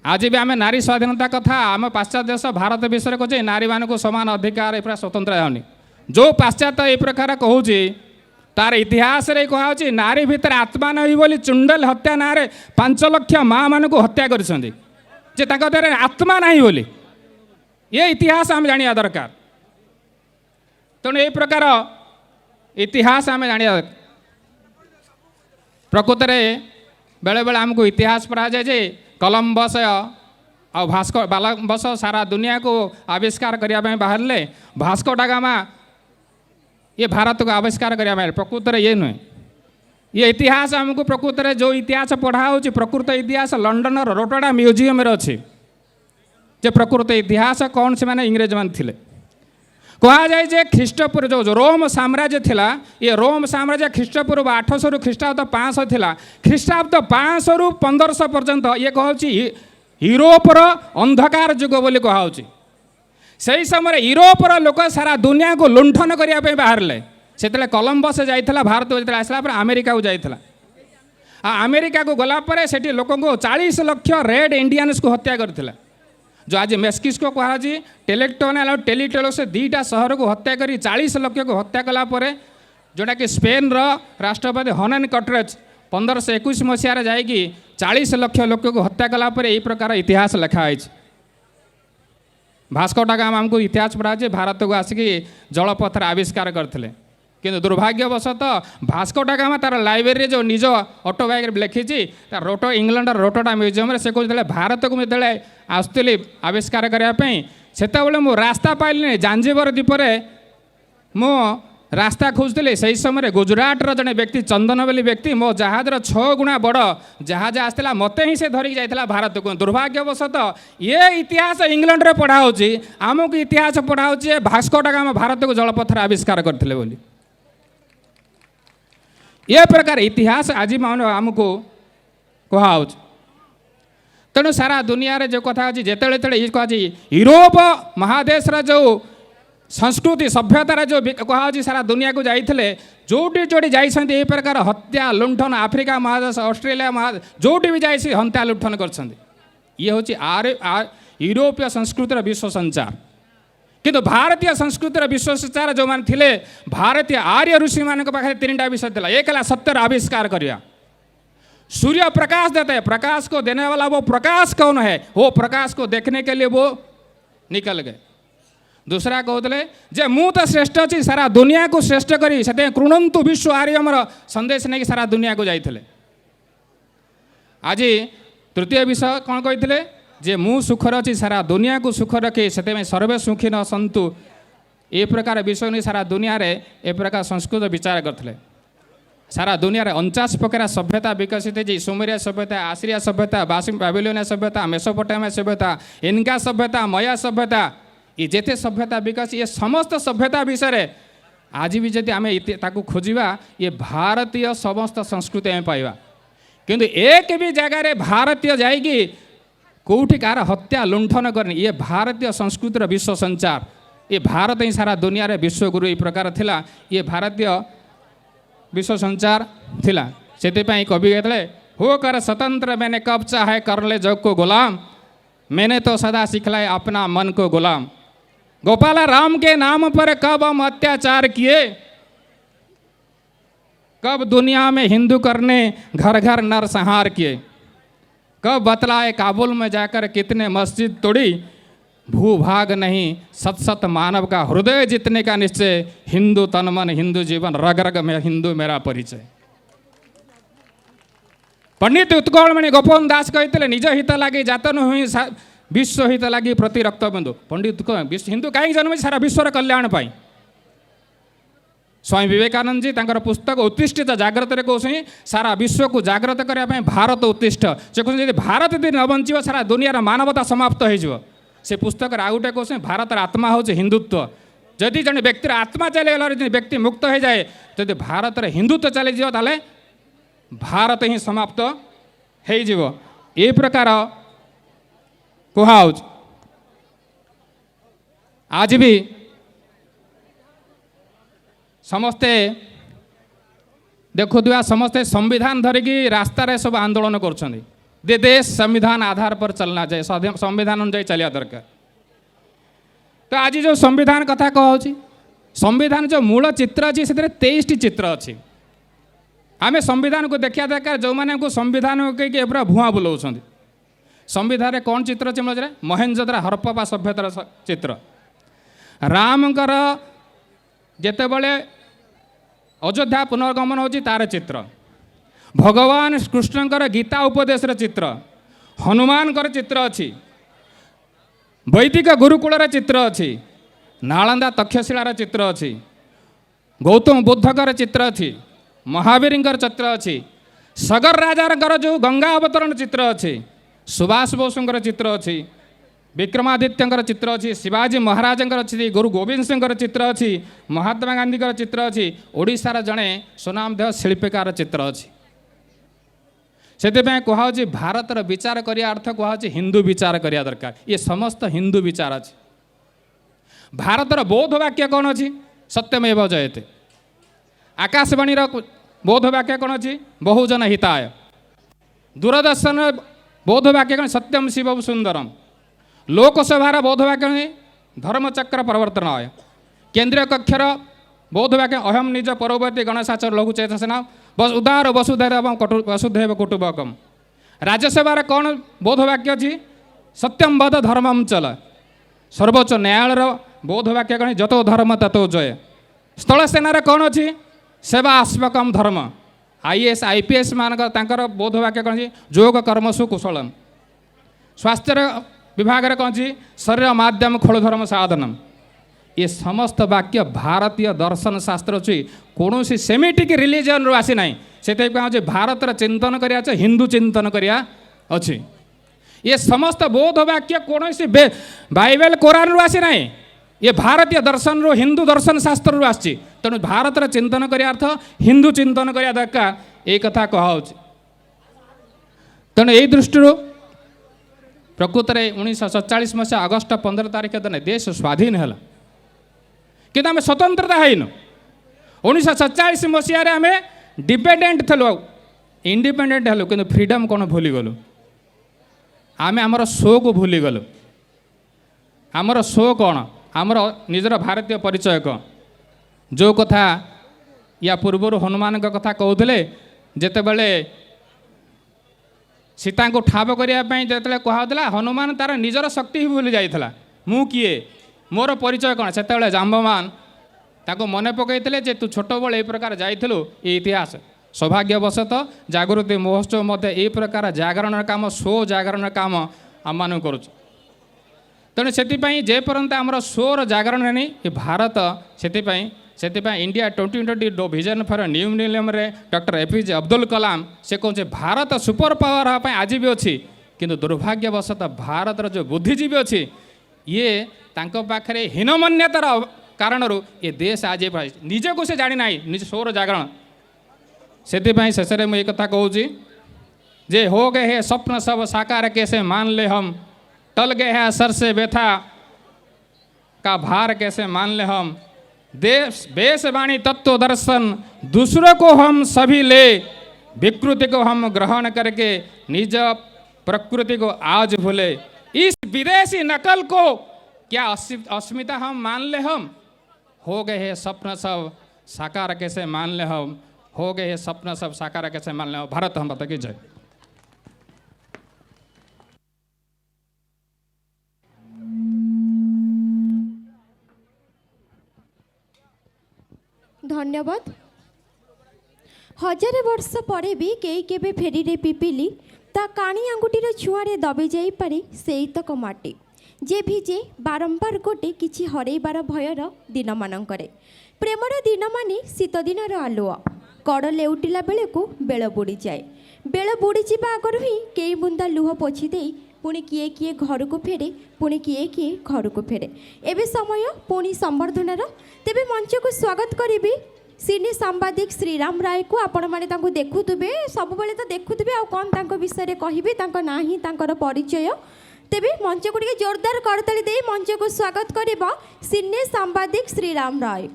ଆଜି ବି ଆମେ ନାରୀ ସ୍ୱାଧୀନତା କଥା ଆମ ପାଶ୍ଚାତ୍ୟ ଦେଶ ଭାରତ ବିଷୟରେ କହୁଛେ, ନାରୀମାନଙ୍କୁ ସମାନ ଅଧିକାର, ଏ ପୁରା ସ୍ୱତନ୍ତ୍ର ହେଉନି। ଯେଉଁ ପାଶ୍ଚାତ୍ୟ ଏ ପ୍ରକାର କହୁଛି, ତାର ଇତିହାସରେ କୁହାହେଉଛି ନାରୀ ଭିତରେ ଆତ୍ମା ନାହିଁ ବୋଲି ଚୁଣ୍ଡଲ ହତ୍ୟା ନାଁରେ 5 ଲକ୍ଷ ମାଆମାନଙ୍କୁ ହତ୍ୟା କରିଛନ୍ତି, ଯେ ତାଙ୍କ ଦେହରେ ଆତ୍ମା ନାହିଁ ବୋଲି। ଏ ଇତିହାସ ଆମେ ଜାଣିବା ଦରକାର। ତେଣୁ ଏ ପ୍ରକାର ଇତିହାସ ଆମେ ଜାଣିବା ଦରକାର। ପ୍ରକୃତରେ ବେଳେବେଳେ ଆମକୁ ଇତିହାସ ପଢ଼ାଯାଏ ଯେ କଲମ୍ବସ୍ ଆଉ ବାଲମ୍ବସ୍ ସାରା ଦୁନିଆକୁ ଆବିଷ୍କାର କରିବା ପାଇଁ ବାହାରିଲେ, ଭାସ୍କୋ ଡା ଗାମା ये भारत को आविष्कार करने प्रकृत ये नुहे। ये इतिहास आमको प्रकृत जो इतिहास पढ़ा प्रकृत इतिहास लंडन रोटोडा म्यूजियम अच्छे जे प्रकृत इतिहास कौन से माने इंग्रेज मान थिले। कह जाए जे ख्रीष्टपूर्व जो रोम साम्राज्य थिला ये रोम साम्राज्य ख्रीष्टपूर्व 800 रु ख्रीष्टाब्द 500 थिला। ख्रीष्टाब्द 500 रु 1500 पर्यंत ये कहूँ यूरोपर अंधकार जुग बोली कहूँ। से समय यूरोपर लोक सारा दुनिया को लुंठन करने बाहर से कलम्बस जाइला भारत जो आसला अमेरिका को जाइला। अमेरिका को गलापर से लोक 40 लाख रेड इंडियंस को हत्या करथिला। जो आज मेस्किस को कहा टेलेक्टोनाल और टेलीटेलोस दुईटा सहर को हत्या कर 40 लाख को हत्या कलापर जोटा कि स्पेन राष्ट्रपति हर्नान कॉर्टेज 1521 मसीह जाकि 40 लाख लोक को हत्या कलापर यही प्रकार इतिहास लिखाई। भास्को डा गामा आमको इतिहास पढ़ा भारत को आसिक जलपथर आविष्कार करते किंतु दुर्भाग्यवशतः भास्को डा गामा तार लाइब्रेरी जो निज ऑटोबायोग्राफी लिखी रोटो इंग्लैंड रोटोडा म्यूजियम से कहते भारत को जो आसुली आविष्कार करने से मु रास्ता पाइली जांजिबर द्वीपर मु रास्ता खोजुली। से समय गुजरातर जड़े व्यक्ति चंदन बोली व्यक्ति मो जहाजर 6 गुणा बड़ जहाज आसला मत ही से धरिक जाइला भारत को। दुर्भाग्यवशतः ये इतिहास इंग्लैंड रे पढ़ा आमको इतिहास पढ़ा भास्को डा गामा भारत को जलपथर आविष्कार करते बोली। ये प्रकार इतिहास आज आमको कह तेणु सारा दुनिया रे जो कथा अच्छी जिते ये कह यूरोप महादेश जो संस्कृति सभ्यतार जो कह सारा दुनिया को जाइए जोटी जोटी जाइए ये प्रकार हत्या लुंठन आफ्रिका महादेश ऑस्ट्रेलिया महादेश जोटी भी जाइए हत्या लुंठन कर ये हूँ यूरोपीय संस्कृतिर विश्व संचार। किंतु भारतीय संस्कृतिर विश्व संचार जो मैंने थे भारतीय आर्य ऋषि मान पाखे 3टा विषय था। एक है सत्यर आविष्कार करिया। सूर्य प्रकाश देता है, प्रकाश को देने वाला वो प्रकाश कौन है, वो प्रकाश को देखने के लिए वो निकल गए। दूसरा कहते जे मु तो श्रेष्ठ अच्छी सारा दुनिया को श्रेष्ठ करी से कृणंतु विश्व आर्यमर संदेश नहीं सारा दुनिया को जाइए। आज तृतीय विषय कौन कहते जे मु सुखर अच्छी सारा दुनिया को सुख रखे से सर्वे सुखी न सन्तु ये प्रकार विषय नहीं सारा दुनिया रे ए प्रकार संस्कृत विचार करते। सारा दुनिया 49 प्रकार सभ्यता विकसित है। सुमेरिया सभ्यता, आसिरिया सभ्यता, बाबिलोनिया सभ्यता, मेसोपोटामिया सभ्यता, इनका सभ्यता, मया सभ्यता, ये जेते सभ्यता विकास ये समस्त सभ्यता विषय आज भी जब आम ताकू खोजा ये भारतीय समस्त संस्कृति आम पाइबा। किंतु एक भी जगार भारतीय जाइकी कौटी कार हत्या लुंठन करनी ये भारतीय संस्कृतिर विश्व संचार ये भारत ही सारा दुनिया रे विश्वगुरु ये प्रकार थिला। ये भारतीय विश्व संचार थिला। से कवि कहते हो कर स्वतंत्र मैंने कब चाहे कर ले जग को गुलाम, मैंने तो सदा सिखलाए अपना मन को गुलाम। गोपाल राम के नाम पर कब हम अत्याचार किए, कब दुनिया में हिंदू करने घर घर नरसंहार किए, कब बतलाए काबुल में जाकर कितने मस्जिद तोड़ी, भूभाग नहीं सत सत मानव का हृदय जीतने का निश्चय, हिंदू तन मन हिंदू जीवन रग रग में हिंदू मेरा परिचय। पंडित उत्कलमणि गोपन दास कहते निज हित लगी जात नुह विश्व हित लगी प्रति रक्त बंधु। पंडित हिंदू कहीं जन्म सारा विश्वर कल्याण पाई। स्वामी विवेकानंद जी तांकर पुस्तक उत्तिष्ठित जाग्रत कहते सारा विश्व को जाग्रत करने भारत उत्तिष्ठ। से कहते भारत यदि न बंचो सारा दुनिया मानवता समाप्त हो। से पुस्तक आउ गोटे कहते भारत आत्मा हूँ हिंदुत्व। जदि जन व्यक्तिर आत्मा चलीगला व्यक्ति मुक्त हो जाए जब भारत हिंदुत्व चलीज ताले भारत ही समाप्त हो। ये प्रकार कहा आज भी समस्ते देखुआ समस्ते संविधान धरिकी रास्तार सब आंदोलन कर देश संविधान आधार पर चलना चाहिए, संविधान अनुजाई चलिया दरकार। तो आज जो संविधान कथा कहूँ संविधान जो मूल चित्र अच्छी से 23टी चित्र अच्छी। आम संविधान को देखा दरकार जो मैंने संविधान कहीं पूरा भुआ बुलाऊँ। संविधान कौन चित्र अच्छे मझे महेंजोदड़ा हरप्पा सभ्यतार चित्र, रामकर जेतेबले अयोध्या पुनर्गमन होची तार चित्र, भगवान कृष्णकर गीता उपदेश चित्र, हनुमानकर चित्र अच्छी, वैदिक गुरुकुलर चित्र अच्छी, नालंदा तक्षशिलार चित्र अच्छी, गौतम बुद्धकर चित्र अच्छी, महावीरंकर चित्र अच्छी, सगर राजार जो गंगा अवतरण चित्र अच्छी, सुभाष बोसंकर चित्र अच्छी, विक्रमादित्यंकर चित्र अच्छी, शिवाजी महाराजंकर अच्छी, गुरु गोविंद सिंहर चित्र अच्छी, महात्मा गांधीकर चित्र अच्छी, ओडिशार जड़े सुनामधेय शिल्पकार चित्र अच्छी। से कहुच्छी भारतर विचार करने अर्थ कहुच्छी हिंदू विचार करने दरकार। ये समस्त हिंदू विचार अच्छी। भारतर बौद्ध वाक्य कौन अच्छी सत्यमेव जयते। आकाशवाणी बौद्ध वाक्य कौन अच्छी बहुजन हिताय। दूरदर्शन बौद्ध वाक्य कौन सत्यम शिवम सुंदरम। लोकसभार बौद्ध वाक्य धर्मचक्र प्रवर्तनाय। केंद्रीय कक्षर बौद्ध वाक्य अहम निज परवर्ती गणेशाचर लघु चेतसना बस उदार वसुधैव वसुधैव कुटुंबकम। राज्यसभार कौन बौद्ध वाक्य अच्छी सत्यम वद धर्मम चल। सर्वोच्च न्यायालय बौद्ध वाक्य कौन जतो धर्म ततो जय। स्थल सेनार कौन अच्छी सेवा आस्पकम धर्म। आईएएस आईपीएस मानकर बौद्ध वाक्य कौन योग कर्मसु कुशलम। स्वास्थ्य विभाग कौन शरीर माध्यम खोल धर्म साधनम। ये समस्त वाक्य भारतीय दर्शन शास्त्र अच्छी कौन सेमिटिक रिलीजन रू आसी ना। से भारतर चिंतन करिया हिंदू चिंतन करिया अच्छी। ये समस्त बौद्ध वाक्य कौन बाइबल कुरान रू आसी ना। ये भारतीय दर्शन रू हिंदू दर्शन शास्त्र रू आसी। तेणु भारतर चिंतन करिया अर्थ हिंदू चिंतन करिया दरकार ये कथा कहुच्छी। तेणु यही दृष्टि प्रकृत में 1947 मसीहा अगस्ट 15 तारिख दिन देश स्वाधीन है कि आम स्वतंत्रता है। 1947 मसीह आम डिपेंडेंट थलु इंडिपेंडेंट हेलु कि फ्रीडम कौन भूलीगलु। आम आमर शो को भूलीगलु। आमर शो कौन आमर निजर भारतीय परिचय कौन। जो कथा या पूर्वर हनुमान कथा कहते जितेबले सीता को ठाब करने जो कहला हनुमान तार निजर शक्ति ही भूली जाता मु किए मोर परिचय कौन। से जाम्बवान ताको मन पकईले जे तू छोट बड़े प्रकार जाइलु ये इतिहास। सौभाग्यवशतः जागृति महोत्सव मध्य ये प्रकार जागरण काम शो जागरण काम आम मान कर। तेणु से जेपर्यंत आमर शोर जागरण नहीं ये भारत से से India 2020 vision for new millennium रे डॉक्टर एपीजे अब्दुल कलाम से कहे भारत सुपर पावर हाँ आज भी अच्छी किंतु दुर्भाग्यवशतः भारतर जो बुद्धिजीवी अच्छी ये तांको पाखरे हीनमान्यतार कारण ये देश आज निजे को से जानी ना निज स्वर जागरण से शेष में मुझे कथा कहूँ जे हो गए है स्वप्न सब साकार कैसे मान ले हम टल गए हैं सर से व्यथा का भार कैसे मान ले हम देश बेस वाणी तत्व दर्शन दूसरों को हम सभी ले विकृति को हम ग्रहण करके निज प्रकृति को आज भूले इस विदेशी नकल को क्या अस्मिता हम मान ले हम हो गए हैं स्वप्न सब साकार कैसे मान ले हम हो गए हैं स्वप्न सब साकार कैसे मान ले हम। भारत हम बता की जय। धन्यवाद। हजारे वर्ष पर भी कई केबे फेरी रे पिपिली ता काणी आंगुटीर छुआरे दबी जाई पारे सेई तक माटी जे भिजे बारंबार गोटे किछि हरैबार भयर दिन मानकरे प्रेमर दिन माने शीत दिनर आलुआ कड़ लेउटिला बेलକୁ बेल बुड़ी जाए बेल बुड़ी जिबा आगर ही कई बुंदा लुह पोछि देई पुणी किए किए घर को फेरे पुणी किए किए घर को फेरे एबे समय पुणी संवर्धनार तेबे मंच को स्वागत करी सिने सांबादिक श्रीराम राय को आपण माने तांको देखुथबे सब बेले तो देखुथबे आ कोन तांको विषय रे कहिबे तांको नाही तांकर परिचय तेबे मंच को टिके जोरदार करताली दे मंच को स्वागत करबा सिने सांबादिक श्रीराम राय।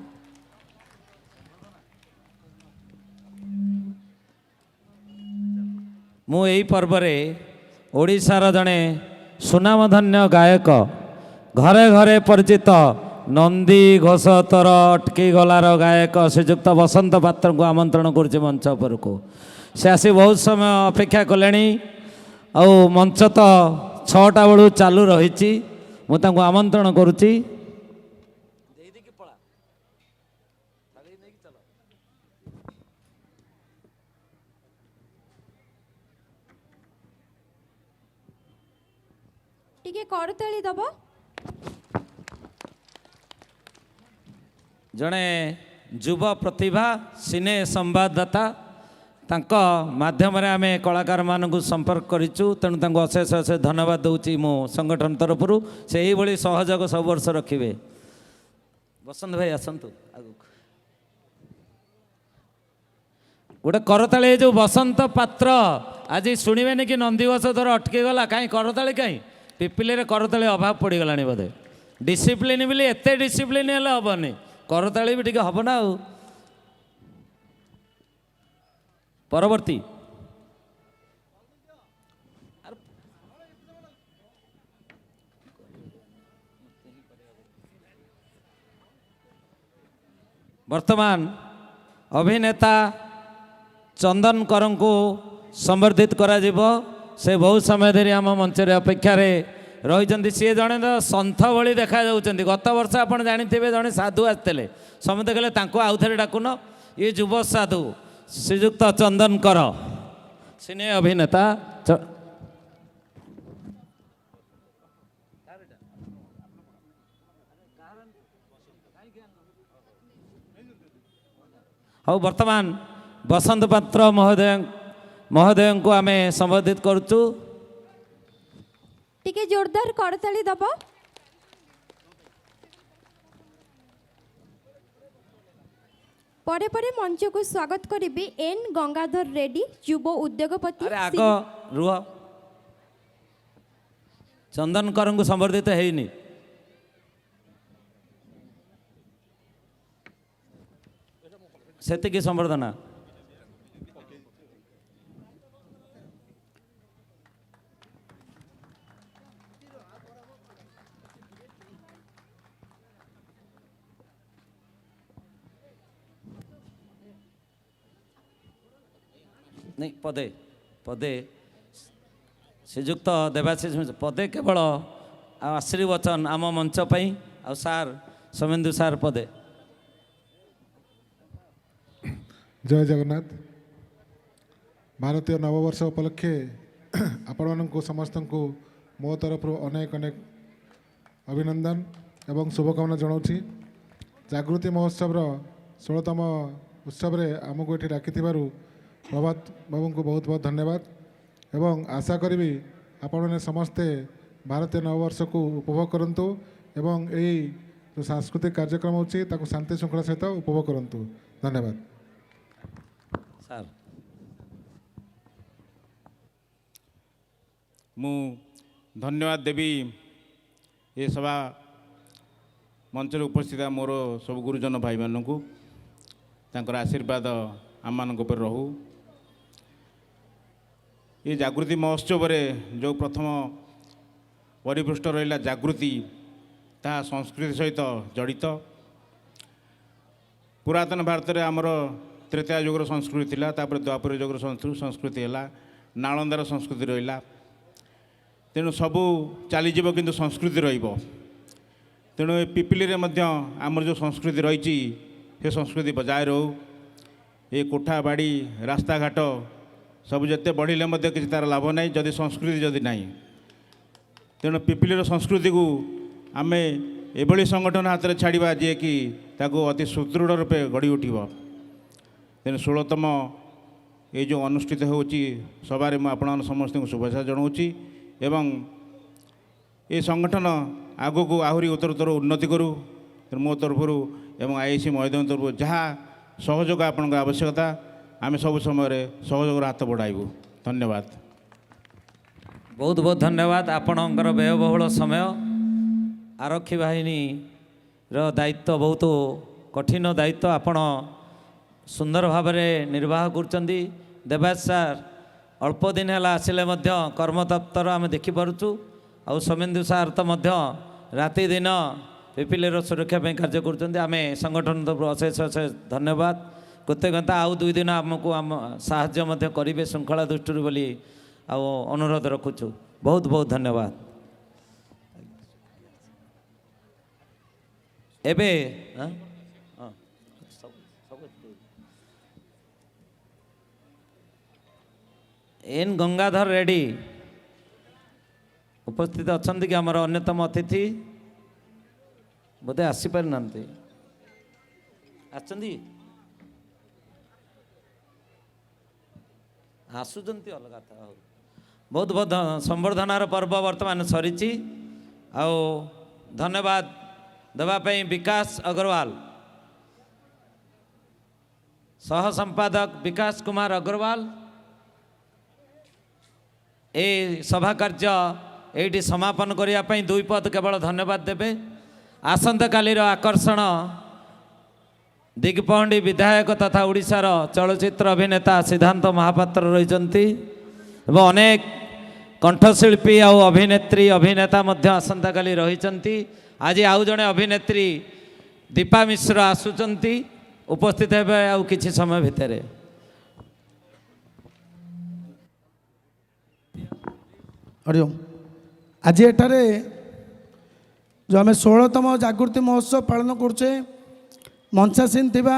मु एई पर्व रे ओडिशार जड़े सुनामधन्य गायक घरे घरे परिचित नंदी घोष तर अटकी गलार गायक श्रीजुक्त बसंत पात्र को आमंत्रण करुचे मंच पर को से आसी बहुत समय अपेक्षा कले आ मंच तो 6टा बेलू चालू रही मुझे आमंत्रण करुच्ची टिके करताली दबो। जड़े युव प्रतिभा सिने संवाददाता तांको माध्यम रे आमे कलाकार मानकु संपर्क करिचु तेणु तांको अशेष अशेष धन्यवाद दउची मो संगठन तरफ से यही भली सहयोग सब वर्ष रखिबे। बसंत भाई आसंतु आगु गोटे करताली जो बसंत पात्र आज शुणिबेनि कि नंदीघोष धर अटकी गला कहीं करताली कहीं पिपिली रे करताली अभाव पड़ गलानी बोधे डिसिप्लिन बोली एते डिसिप्लिन हेले हेबनी करताली भी टिके हब ना। परवर्ती वर्तमान अभिनेता चंदन कर को संवर्धित करा जिवो से बहुत समय धरी आम मंच अपेक्षा रही सी जड़े सन्थ भली देखा जाऊँच गत वर्ष आप जानते जड़े साधु आसते समस्ते कहले आउ थे डाकुन ये युव साधु श्रीजुक्त चंदन कर सिने अभिनेता हाँ वर्तमान बसंत पात्र महोदय को आमे संबोधित करुचु टिके जोरदार करताली दबो। परे परे मंच को स्वागत करिबे एन गंगाधर रेड्डी युव उद्योगपति। अरे आग रुह चंदन कर को संबर्धित हैनी सेतिकी संवर्धना नहीं पदे पदे श्रीजुक्त देवाशीष पदे केवल आशीर्वचन आम मंच पाई आ सार सोमेन्दु सार पदे। जय जगन्नाथ। भारतीय नववर्ष उपलक्षे आपण समस्त को मो तरफ अनेक अनेक अभिनंदन एवं शुभकामना जनाऊँ। जागृति महोत्सव 16तम उत्सव आमको ये डाकिथिबारु प्रभात बाबू को बहुत बहुत धन्यवाद एवं आशा करी आपण मैंने समस्ते भारतीय नववर्ष को उपभोग करंतु एवं यही जो सांस्कृतिक कार्यक्रम होची ताको शांति श्रृंखला सहित उपभोग करंतु। धन्यवाद ସାର୍ ମୁଁ ଧନ୍ୟବାଦ ଦେବି ଏ ସଭା ମଞ୍ଚରେ ଉପସ୍ଥିତ ମୋର ସବୁ ଗୁରୁଜନ ଭାଇମାନଙ୍କୁ ତାଙ୍କର ଆଶୀର୍ବାଦ ଆମମାନଙ୍କ ଉପରେ ରହୁ। ଏ ଜାଗୃତି ମହୋତ୍ସବରେ ଯେଉଁ ପ୍ରଥମ ପରିପୃଷ୍ଟ ରହିଲା ଜାଗୃତି ତାହା ସଂସ୍କୃତି ସହିତ ଜଡ଼ିତ। ପୁରାତନ ଭାରତରେ ଆମର ତ୍ରେତୟା ଯୁଗର ସଂସ୍କୃତି ଥିଲା, ତାପରେ ଦ୍ୱାପର ଯୁଗର ସଂସ୍କୃତି ହେଲା, ନାଳନ୍ଦାର ସଂସ୍କୃତି ରହିଲା। ତେଣୁ ସବୁ ଚାଲିଯିବ କିନ୍ତୁ ସଂସ୍କୃତି ରହିବ। ତେଣୁ ଏ ପିପିଲିରେ ମଧ୍ୟ ଆମର ଯେଉଁ ସଂସ୍କୃତି ରହିଛି ସେ ସଂସ୍କୃତି ବଜାୟ ରହୁ। ଏ କୋଠା ବାଡ଼ି ରାସ୍ତାଘାଟ ସବୁ ଯେତେ ବଢ଼ିଲେ ମଧ୍ୟ କିଛି ତା'ର ଲାଭ ନାହିଁ ଯଦି ସଂସ୍କୃତି ଯଦି ନାହିଁ। ତେଣୁ ପିପିଲିର ସଂସ୍କୃତିକୁ ଆମେ ଏଭଳି ସଂଗଠନ ହାତରେ ଛାଡ଼ିବା ଯିଏକି ତାକୁ ଅତି ସୁଦୃଢ଼ ରୂପେ ଗଢ଼ି ଉଠିବ। ତେଣୁ 16ତମ ଏ ଯେଉଁ ଅନୁଷ୍ଠିତ ହେଉଛି ସଭାରେ ମୁଁ ଆପଣଙ୍କ ସମସ୍ତଙ୍କୁ ଶୁଭେଚ୍ଛା ଜଣାଉଛି ଏବଂ ଏ ସଂଗଠନ ଆଗକୁ ଆହୁରି ଉତ୍ତରୋତ୍ତର ଉନ୍ନତି କରୁ। ମୋ ତରଫରୁ ଏବଂ IIC ମହୋଦୟଙ୍କ ତରଫରୁ ଯାହା ସହଯୋଗ ଆପଣଙ୍କ ଆବଶ୍ୟକତା ଆମେ ସବୁ ସମୟରେ ସହଯୋଗର ହାତ ବଢ଼ାଇବୁ। ଧନ୍ୟବାଦ। ବହୁତ ବହୁତ ଧନ୍ୟବାଦ ଆପଣଙ୍କର ବ୍ୟୟବହୁଳ ସମୟ। ଆରକ୍ଷୀ ବାହିନୀର ଦାୟିତ୍ୱ ବହୁତ କଠିନ ଦାୟିତ୍ୱ ଆପଣ ସୁନ୍ଦର ଭାବରେ ନିର୍ବାହ କରୁଛନ୍ତି। ଦେବାଶ ସାର୍ ଅଳ୍ପ ଦିନ ହେଲା ଆସିଲେ ମଧ୍ୟ କର୍ମତତ୍ପର ଆମେ ଦେଖିପାରୁଛୁ। ଆଉ ସୌମେନ୍ଦୁ ସାର୍ ତ ମଧ୍ୟ ରାତି ଦିନ ପିପିଲିର ସୁରକ୍ଷା ପାଇଁ କାର୍ଯ୍ୟ କରୁଛନ୍ତି। ଆମେ ସଂଗଠନ ତରଫରୁ ଅଶେଷ ଅଶେଷ ଧନ୍ୟବାଦ କୃତଜ୍ଞତା। ଆଉ 2 ଦିନ ଆମକୁ ସାହାଯ୍ୟ ମଧ୍ୟ କରିବେ ଶୃଙ୍ଖଳା ଦୃଷ୍ଟିରୁ ବୋଲି ଆଉ ଅନୁରୋଧ ରଖୁଛୁ। ବହୁତ ବହୁତ ଧନ୍ୟବାଦ। ଏବେ ଏନ୍ ଗଙ୍ଗାଧର ରେଡ୍ଡି ଉପସ୍ଥିତ ଅଛନ୍ତି କି ଆମର ଅନ୍ୟତମ ଅତିଥି? ବୋଧେ ଆସିପାରିନାହାନ୍ତି। ଆସିଛନ୍ତି? ଆସୁଛନ୍ତି ଅଲଗା କଥା। ହଉ ବହୁତ ବହୁତ ସମ୍ବର୍ଦ୍ଧନାର ପର୍ବ ବର୍ତ୍ତମାନ ସରିଛି। ଆଉ ଧନ୍ୟବାଦ ଦେବା ପାଇଁ ବିକାଶ ଅଗ୍ରୱାଲ, ସହ ସମ୍ପାଦକ ବିକାଶ କୁମାର ଅଗ୍ରୱାଲ ଏ ସଭା କାର୍ଯ୍ୟ ଏଇଠି ସମାପନ କରିବା ପାଇଁ 2 ପଦ କେବଳ ଧନ୍ୟବାଦ ଦେବେ। ଆସନ୍ତାକାଲିର ଆକର୍ଷଣ ଦିଗପହଣ୍ଡି ବିଧାୟକ ତଥା ଓଡ଼ିଶାର ଚଳଚ୍ଚିତ୍ର ଅଭିନେତା ସିଦ୍ଧାନ୍ତ ମହାପାତ୍ର ରହିଛନ୍ତି ଏବଂ ଅନେକ କଣ୍ଠଶିଳ୍ପୀ ଆଉ ଅଭିନେତ୍ରୀ ଅଭିନେତା ମଧ୍ୟ ଆସନ୍ତାକାଲି ରହିଛନ୍ତି। ଆଜି ଆଉ ଜଣେ ଅଭିନେତ୍ରୀ ଦୀପା ମିଶ୍ର ଆସୁଛନ୍ତି, ଉପସ୍ଥିତ ହେବେ ଆଉ କିଛି ସମୟ ଭିତରେ। हरिओम। आज एठारे जो आम 16तम जागृति महोत्सव पालन करुचे मंचासीन थिबा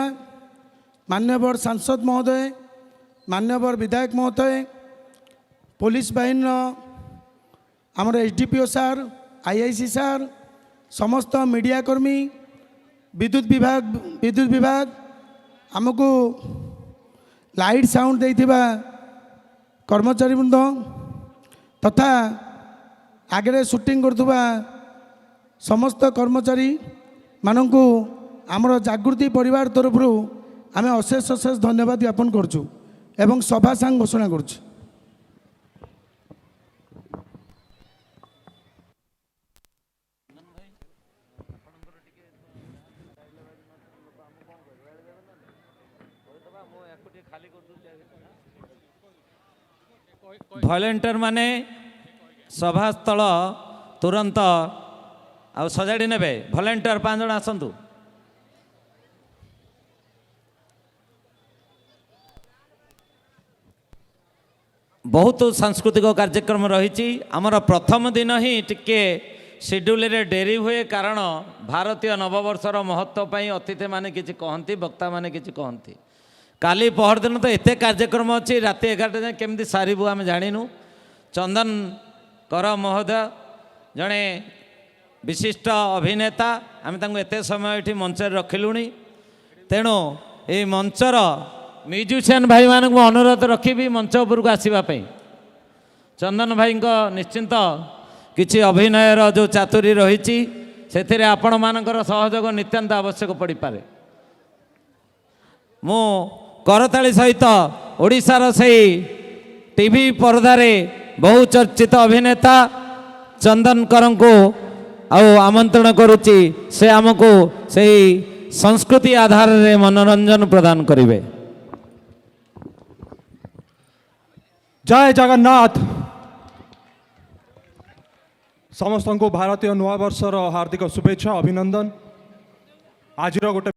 मान्यवर सांसद महोदय, मान्यवर विधायक महोदय, पुलिस बाहिनी आमर SDPO सार, IIC सार, समस्त मीडिया कर्मी, विद्युत विभाग आमको लाइट साउंड देथिबा कर्मचारी वृंद तथा आगे शूटिंग करथुबा समस्त कर्मचारी मानकु आमर जागृति परिवार तरफ आम अशेष अशेष धन्यवाद ज्ञापन करछु एवं सभा सांग घोषणा करछु। भलेंटियर माने सभास्थल तुरंत आ सजाड़ी ने भलेंटियर 5 जन आसतु। बहुत सांस्कृतिक कार्यक्रम रही आमर प्रथम दिन ही टिके शेड्यूल रे डेरी हुए कारण भारतीय नववर्षर महत्व पाई अतिथि माने किछि कहंती, वक्ता माने किछि कहंती। काली पहर दिन तो एते कार्यक्रम अच्छी राति 11टा जाए केमती सारू आम जाणीनु। चंदन कर महोदय जड़े विशिष्ट अभिनेता, आम एते समय ये मंच रखिलुणी। ତେଣୁ ଏହି ମଞ୍ଚର ମ୍ୟୁଜିସିଆନ୍ ଭାଇମାନଙ୍କୁ ମୁଁ ଅନୁରୋଧ ରଖିବି ମଞ୍ଚ ଉପରକୁ ଆସିବା ପାଇଁ। ଚନ୍ଦନ ଭାଇଙ୍କ ନିଶ୍ଚିନ୍ତ କିଛି ଅଭିନୟର ଯେଉଁ ଚାତୁରୀ ରହିଛି ସେଥିରେ ଆପଣମାନଙ୍କର ସହଯୋଗ ନିତ୍ୟାନ୍ତ ଆବଶ୍ୟକ ପଡ଼ିପାରେ। ମୁଁ କରତାଳି ସହିତ ଓଡ଼ିଶାର ସେହି ଟିଭି ପରଦାରେ ବହୁ ଚର୍ଚ୍ଚିତ ଅଭିନେତା ଚନ୍ଦନକରଙ୍କୁ ଆଉ ଆମନ୍ତ୍ରଣ କରୁଛି ସେ ଆମକୁ ସେହି ସଂସ୍କୃତି ଆଧାରରେ ମନୋରଞ୍ଜନ ପ୍ରଦାନ କରିବେ। जय जगन्नाथ। समस्त को भारतीय नूआ वर्षर हार्दिक शुभेच्छा अभिनंदन। आज गोटे